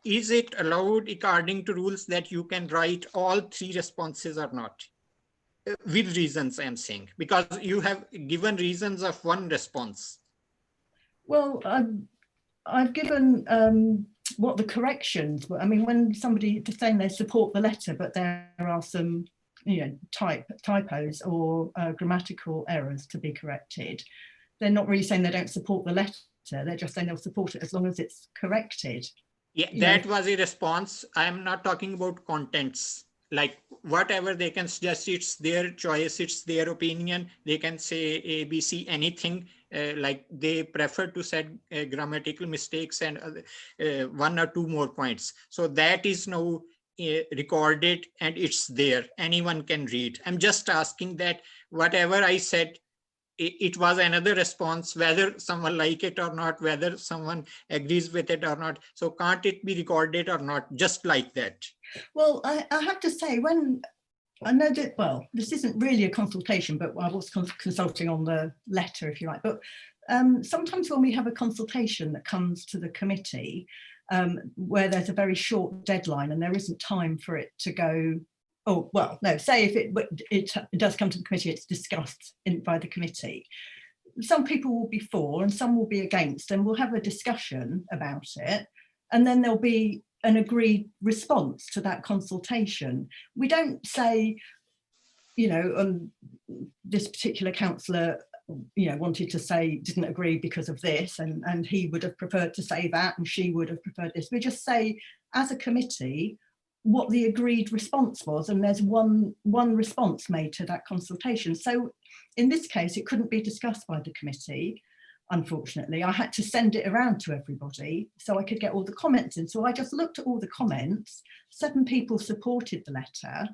H: is it allowed according to rules that you can write all three responses or not? With reasons, I'm saying, because you have given reasons of one response.
B: Well, I've given what the corrections were. I mean, when somebody is saying they support the letter, but there are some, typos or grammatical errors to be corrected, they're not really saying they don't support the letter. They're just saying they'll support it as long as it's corrected.
H: Yeah, that was a response. I'm not talking about contents. Like whatever they can suggest, it's their choice, it's their opinion. They can say A, B, C, anything. Like they prefer to set grammatical mistakes and one or two more points. So that is now recorded and it's there. Anyone can read. I'm just asking that whatever I said, it was another response, whether someone like it or not, whether someone agrees with it or not. So can't it be recorded or not, just like that?
B: Well, I have to say, when I know that, well, this isn't really a consultation, but I was consulting on the letter, if you like. But sometimes when we have a consultation that comes to the committee, where there's a very short deadline and there isn't time for it to go, oh, well, no, say if it does come to the committee, it's discussed by the committee. Some people will be for and some will be against, and we'll have a discussion about it. And then there'll be an agreed response to that consultation. We don't say, this particular councillor, wanted to say, didn't agree because of this, and he would have preferred to say that, and she would have preferred this. We just say, as a committee, what the agreed response was, and there's one response made to that consultation. So in this case, it couldn't be discussed by the committee. unfortunately. I had to send it around to everybody so I could get all the comments in. So I just looked at all the comments. 7 people supported the letter,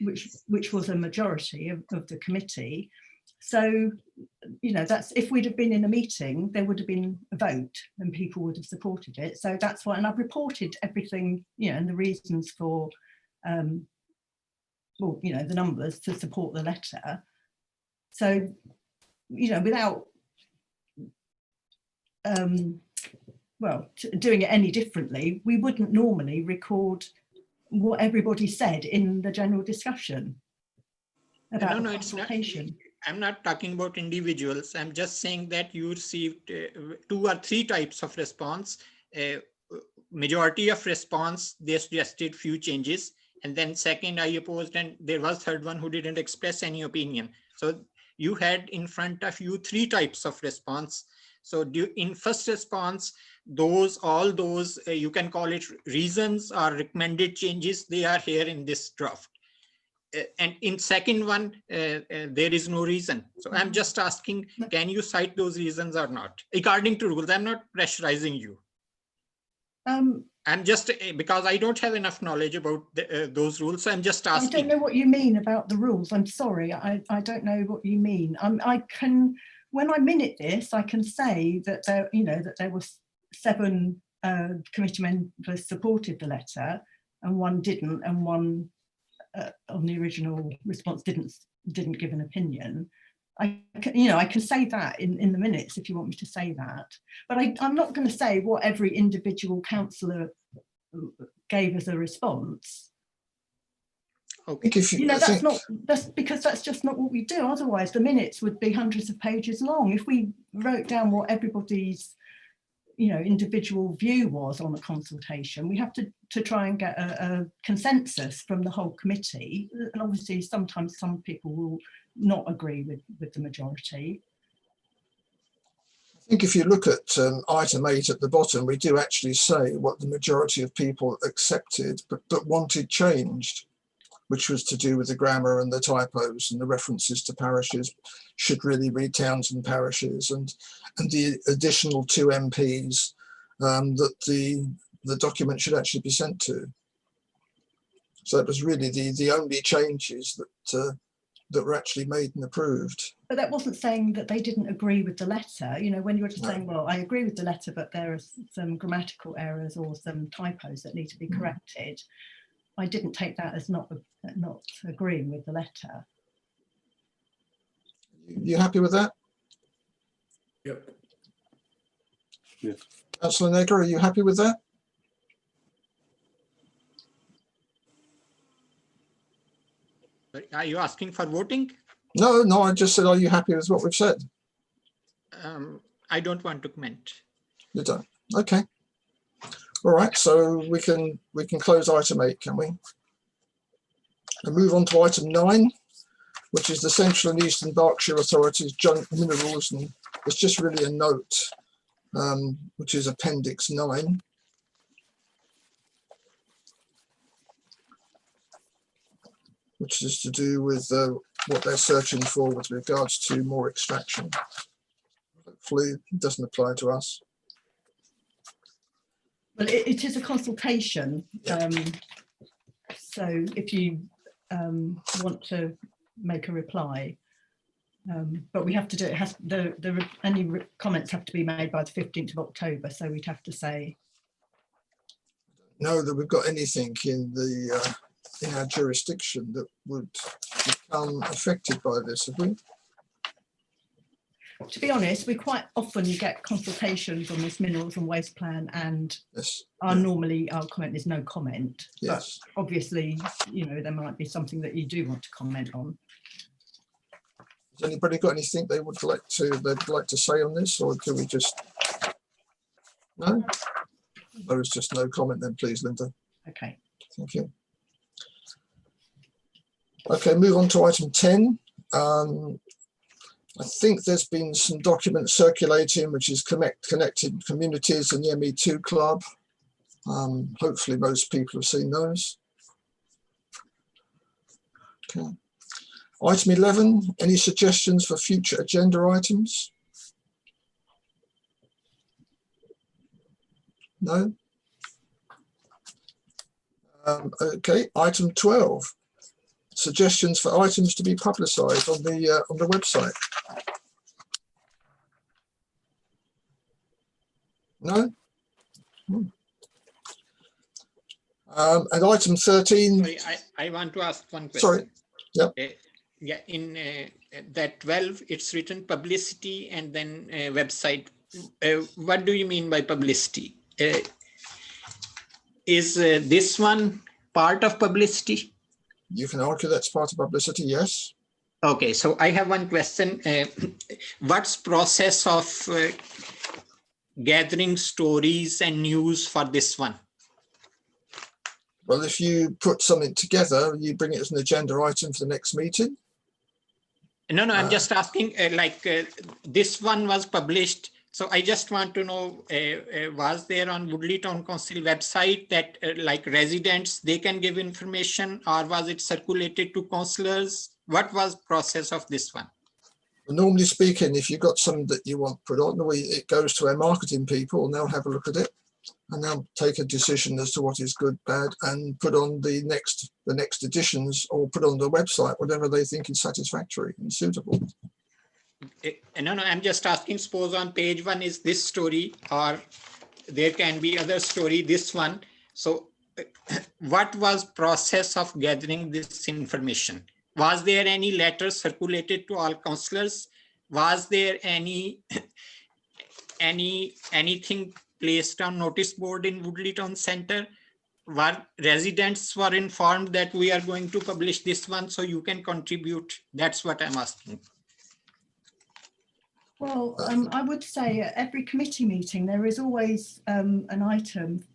B: which was a majority of the committee. So, you know, that's, if we'd have been in a meeting, there would have been a vote and people would have supported it. So that's why, and I've reported everything, you know, and the reasons for, well, you know, the numbers to support the letter. So, you know, without, well, doing it any differently, we wouldn't normally record what everybody said in the general discussion about
H: No,
B: the
H: it's not.
B: consultation.
H: I'm not talking about individuals. I'm just saying that you received 2 or 3 types of response. Majority of response, they suggested few changes. And then second, I opposed, and there was third one who didn't express any opinion. So you had in front of you 3 types of response. So in first response, all those, you can call it reasons or recommended changes, they are here in this draft. And in second one, there is no reason. So I'm just asking, can you cite those reasons or not? According to rules, I'm not pressurizing you. I'm just, because I don't have enough knowledge about those rules, so I'm just asking.
B: I don't know what you mean about the rules. I'm sorry, I don't know what you mean. I can, when I minute this, I can say that there, you know, that there was 7 committee members supported the letter and 1 didn't, and 1 on the original response didn't give an opinion. I can say that in the minutes if you want me to say that, but I'm not going to say what every individual councillor gave as a response.
H: Okay.
B: You know, that's because that's just not what we do. Otherwise the minutes would be hundreds of pages long. If we wrote down what everybody's, you know, individual view was on the consultation, we have to try and get a consensus from the whole committee. And obviously sometimes some people will not agree with the majority.
A: I think if you look at item 8 at the bottom, we do actually say what the majority of people accepted but wanted changed, which was to do with the grammar and the typos and the references to parishes should really read towns and parishes, and the additional 2 MPs that the document should actually be sent to. So that was really the only changes that were actually made and approved.
B: But that wasn't saying that they didn't agree with the letter. You know, when you were just saying, well, I agree with the letter, but there are some grammatical errors or some typos that need to be corrected. I didn't take that as not agreeing with the letter.
A: You happy with that?
C: Yep.
E: Yeah.
A: Councillor Negger, are you happy with that?
H: Are you asking for voting?
A: No, I just said, are you happy with what we've said?
H: I don't want to comment.
A: You don't. Okay. All right, so we can close item 8, can we? And move on to item 9, which is the Central and Eastern Berkshire Authority's junk minerals, and it's just really a note, which is Appendix 9. Which is to do with what they're searching for with regards to more extraction. Hopefully it doesn't apply to us.
B: Well, it is a consultation. So if you want to make a reply, but we have to do it, any comments have to be made by the 15th of October. So we'd have to say.
A: Know that we've got anything in our jurisdiction that would become affected by this, have we?
B: To be honest, we quite often get consultations on this minerals and waste plan, and
A: Yes.
B: normally our comment is no comment.
A: Yes.
B: But obviously, you know, there might be something that you do want to comment on.
A: Has anybody got anything they'd like to say on this, or do we just? No? There is just no comment then, please, Linda.
B: Okay.
A: Thank you. Okay, move on to item 10. I think there's been some documents circulating, which is connected communities and the ME2 club. Hopefully most people have seen those. Okay. Item 11, any suggestions for future agenda items? No? Okay, item 12. Suggestions for items to be publicised on the website. No? And item 13.
H: Sorry, I want to ask one question.
A: Sorry. Yep.
H: Yeah, in that 12, it's written publicity and then website. What do you mean by publicity? Is this one part of publicity?
A: You can argue that's part of publicity, yes.
H: Okay, so I have one question. What's process of gathering stories and news for this one?
A: Well, if you put something together, you bring it as an agenda item for the next meeting.
H: No, I'm just asking, this one was published. So I just want to know, was there on Woodley Town Council website that like residents, they can give information, or was it circulated to councillors? What was process of this one?
A: Normally speaking, if you've got something that you want put on, it goes to our marketing people and they'll have a look at it and they'll take a decision as to what is good, bad, and put on the next editions, or put on the website, whatever they think is satisfactory and suitable.
H: No, I'm just asking, suppose on page 1 is this story, or there can be other story, this one. So what was process of gathering this information? Was there any letters circulated to all councillors? Was there anything placed on notice board in Woodley Town Centre? Residents were informed that we are going to publish this one, so you can contribute? That's what I'm asking.
B: Well, I would say at every committee meeting, there is always an item,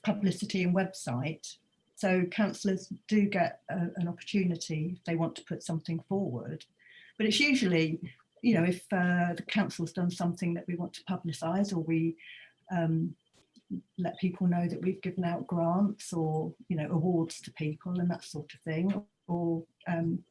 B: publicity and website. So councillors do get an opportunity if they want to put something forward. But it's usually, you know, if the council's done something that we want to publicise, or we let people know that we've given out grants or, you know, awards to people and that sort of thing, or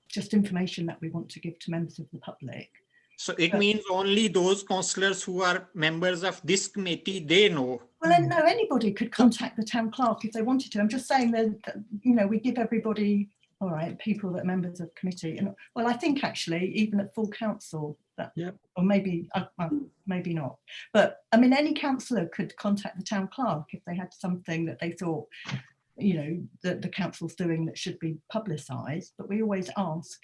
B: just information that we want to give to members of the public.
H: So it means only those councillors who are members of this committee, they know.
B: Well, no, anybody could contact the town clerk if they wanted to. I'm just saying that, you know, we give everybody, all right, people that are members of committee. And well, I think actually even at full council, that,
F: yep.
B: Or maybe, maybe not. But I mean, any councillor could contact the town clerk if they had something that they thought, you know, that the council's doing that should be publicised. But we always ask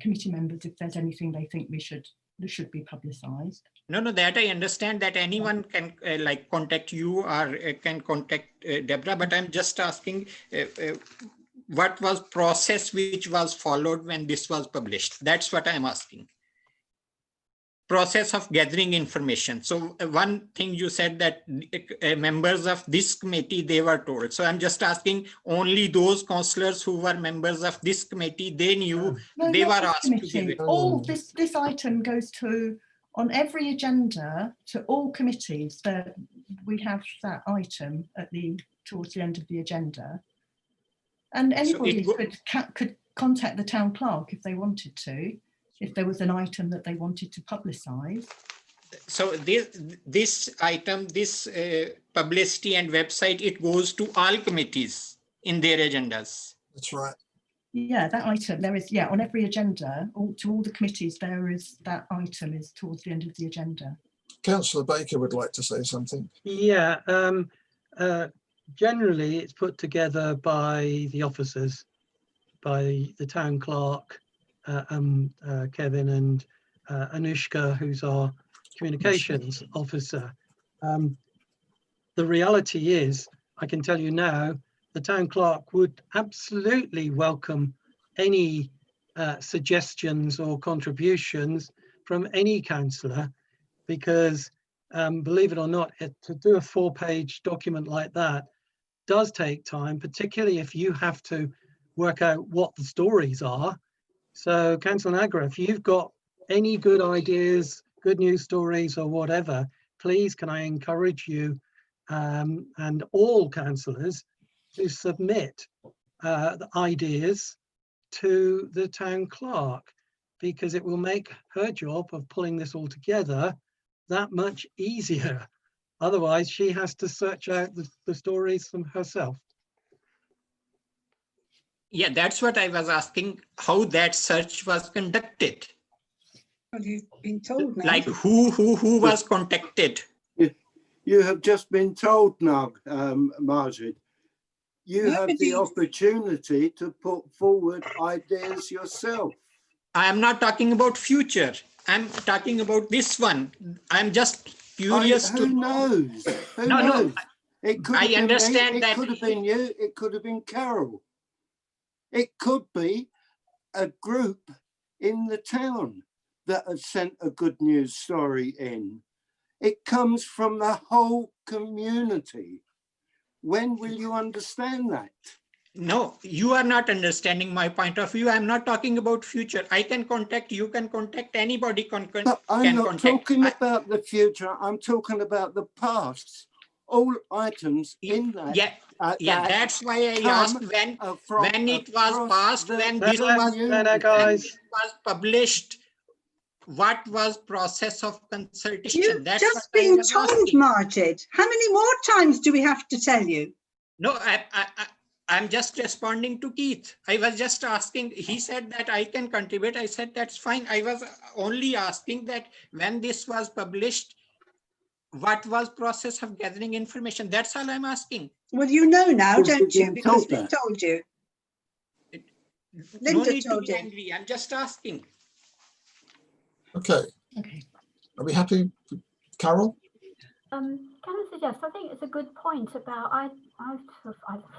B: committee members if there's anything they think that should be publicised.
H: No, that I understand, that anyone can like contact you or can contact Deborah, but I'm just asking what was process which was followed when this was published? That's what I'm asking. Process of gathering information. So one thing you said that members of this committee, they were told. So I'm just asking, only those councillors who were members of this committee, they knew,
B: no,
H: they were asked to give it.
B: All this item goes to, on every agenda, to all committees. That we have that item at towards the end of the agenda, and anybody could contact the town clerk if they wanted to, if there was an item that they wanted to publicise.
H: So this item, this publicity and website, it goes to all committees in their agendas.
A: That's right.
B: Yeah, that item, there is, yeah, on every agenda, to all the committees, there is, that item is towards the end of the agenda.
A: Councillor Baker would like to say something.
F: Yeah, generally it's put together by the officers, by the town clerk, Kevin and Anushka, who's our communications officer. The reality is, I can tell you now, the town clerk would absolutely welcome any suggestions or contributions from any councillor, because believe it or not, to do a 4-page document like that does take time, particularly if you have to work out what the stories are. So Councillor Nagra, if you've got any good ideas, good news stories or whatever, please can I encourage you and all councillors to submit the ideas to the town clerk, because it will make her job of pulling this all together that much easier. Otherwise, she has to search out the stories from herself.
H: Yeah, that's what I was asking, how that search was conducted.
G: Well, you've been told now.
H: Like who was contacted?
E: You have just been told now, Margaret. You have
G: Nobody-
E: the opportunity to put forward ideas yourself.
H: I am not talking about future. I'm talking about this one. I'm just curious
E: Who
H: to know.
E: knows? Who
H: No, no,
E: knows? It could
H: I
E: have been
H: understand
E: me,
H: that-
E: it could have been you, it could have been Carol. It could be a group in the town that have sent a good news story in. It comes from the whole community. When will you understand that?
H: No, you are not understanding my point of view. I'm not talking about future. I can contact, you can contact, anybody can
E: But I'm not
H: contact.
E: talking about the future, I'm talking about the past. All items in that.
H: Yeah,
E: that
H: that's why I
E: come
H: asked
E: from
H: when it was
E: across
H: passed,
E: the
H: when this
F: No,
H: was,
F: no, no,
H: when
F: guys.
H: it was published, what was process of consultation?
G: You've
H: That's
G: just
H: what I
G: been
H: was
G: told,
H: asking.
G: Margit. How many more times do we have to tell you?
H: No, I'm just responding to Keith. I was just asking, he said that I can contribute. I said, that's fine. I was only asking that when this was published, what was process of gathering information? That's all I'm asking.
G: Well, you know now,
E: You've
G: don't you?
E: been
G: Because
E: told
G: we
E: that.
G: told you.
H: No
G: Linda
H: need to
G: told
H: be
G: you.
H: angry. I'm just asking.
A: Okay,
B: Okay.
A: are we happy, Carol?
D: Can I suggest, I think it's a good point about, I've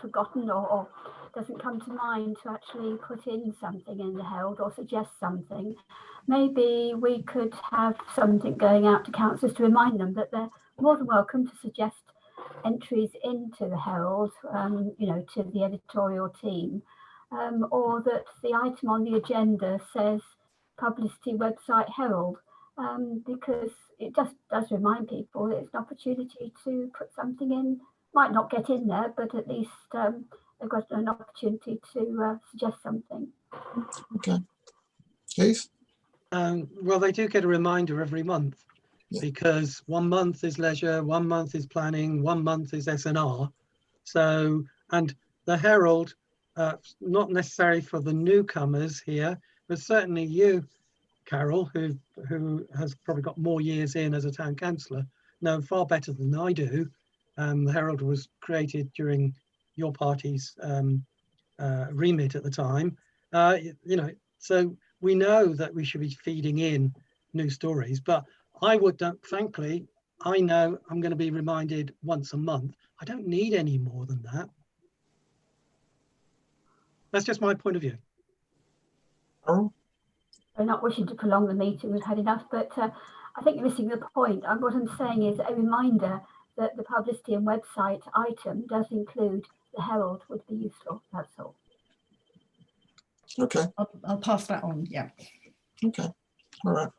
D: forgotten or doesn't come to mind to actually put in something in the Herald or suggest something. Maybe we could have something going out to councillors to remind them that they're more than welcome to suggest entries into the Herald, you know, to the editorial team, or that the item on the agenda says publicity website Herald. Because it just does remind people that it's an opportunity to put something in. Might not get in there, but at least they've got an opportunity to suggest something.
A: Okay. Keith?
F: Well, they do get a reminder every month,
A: Yeah.
F: because 1 month is leisure, 1 month is planning, 1 month is S&R. So, and the Herald, not necessarily for the newcomers here, but certainly you, Carol, who has probably got more years in as a town councillor, know far better than I do. The Herald was created during your party's remit at the time. You know, so we know that we should be feeding in new stories, but I would, frankly, I know I'm going to be reminded once a month. I don't need any more than that. That's just my point of view.
A: Carol?
D: I'm not wishing to prolong the meeting, we've had enough, but I think you're missing the point. What I'm saying is a reminder that the publicity and website item does include the Herald would be useful, that's all.
A: Okay,
B: I'll pass that on. Yeah.
A: okay, all right.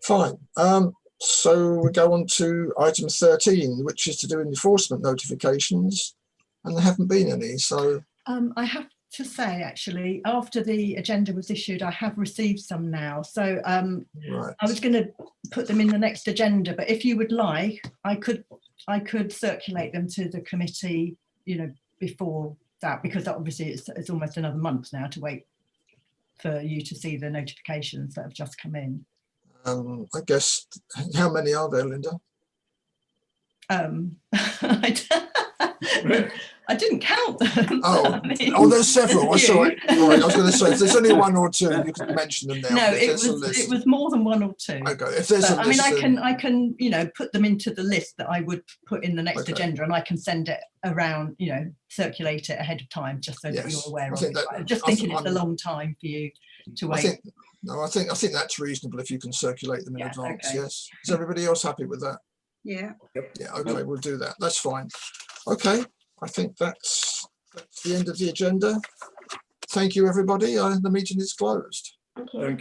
A: Fine. So we go on to item 13, which is to do enforcement notifications, and there haven't been any, so.
B: I have to say, actually, after the agenda was issued, I have received some now. So
A: Right.
B: I was going to put them in the next agenda, but if you would like, I could circulate them to the committee, you know, before that, because obviously it's almost another month now to wait for you to see the notifications that have just come in.
A: I guess, how many are there, Linda?
B: I didn't count them.
A: Oh,
B: I mean,
A: oh, there's several.
B: a
A: Sorry,
B: few.
A: sorry, I was going to say, if there's only one or two, you can mention them now.
B: No,
A: If
B: it
A: there's a
B: was
A: list.
B: more than one or two.
A: Okay, if there's
B: But,
A: a
B: I mean,
A: list,
B: I can, you know, put them into the list that I would put in the next
A: Okay.
B: agenda, and I can send it around, you know, circulate it ahead of time, just so that
A: Yes,
B: you're aware
A: I
B: of
A: think
B: it.
A: that-
B: I'm just
A: I
B: thinking
A: think
B: it's a
A: I'm-
B: long time for you to
A: I
B: wait.
A: think, no, I think that's reasonable if you can circulate them in
B: Yeah,
A: advance.
B: okay.
A: Yes. Is everybody else happy with that?
G: Yeah.
A: Yeah. Okay, we'll do that. That's fine. Okay, I think that's the end of the agenda. Thank you, everybody. The meeting is closed.
D: Thank you.
C: Thank you.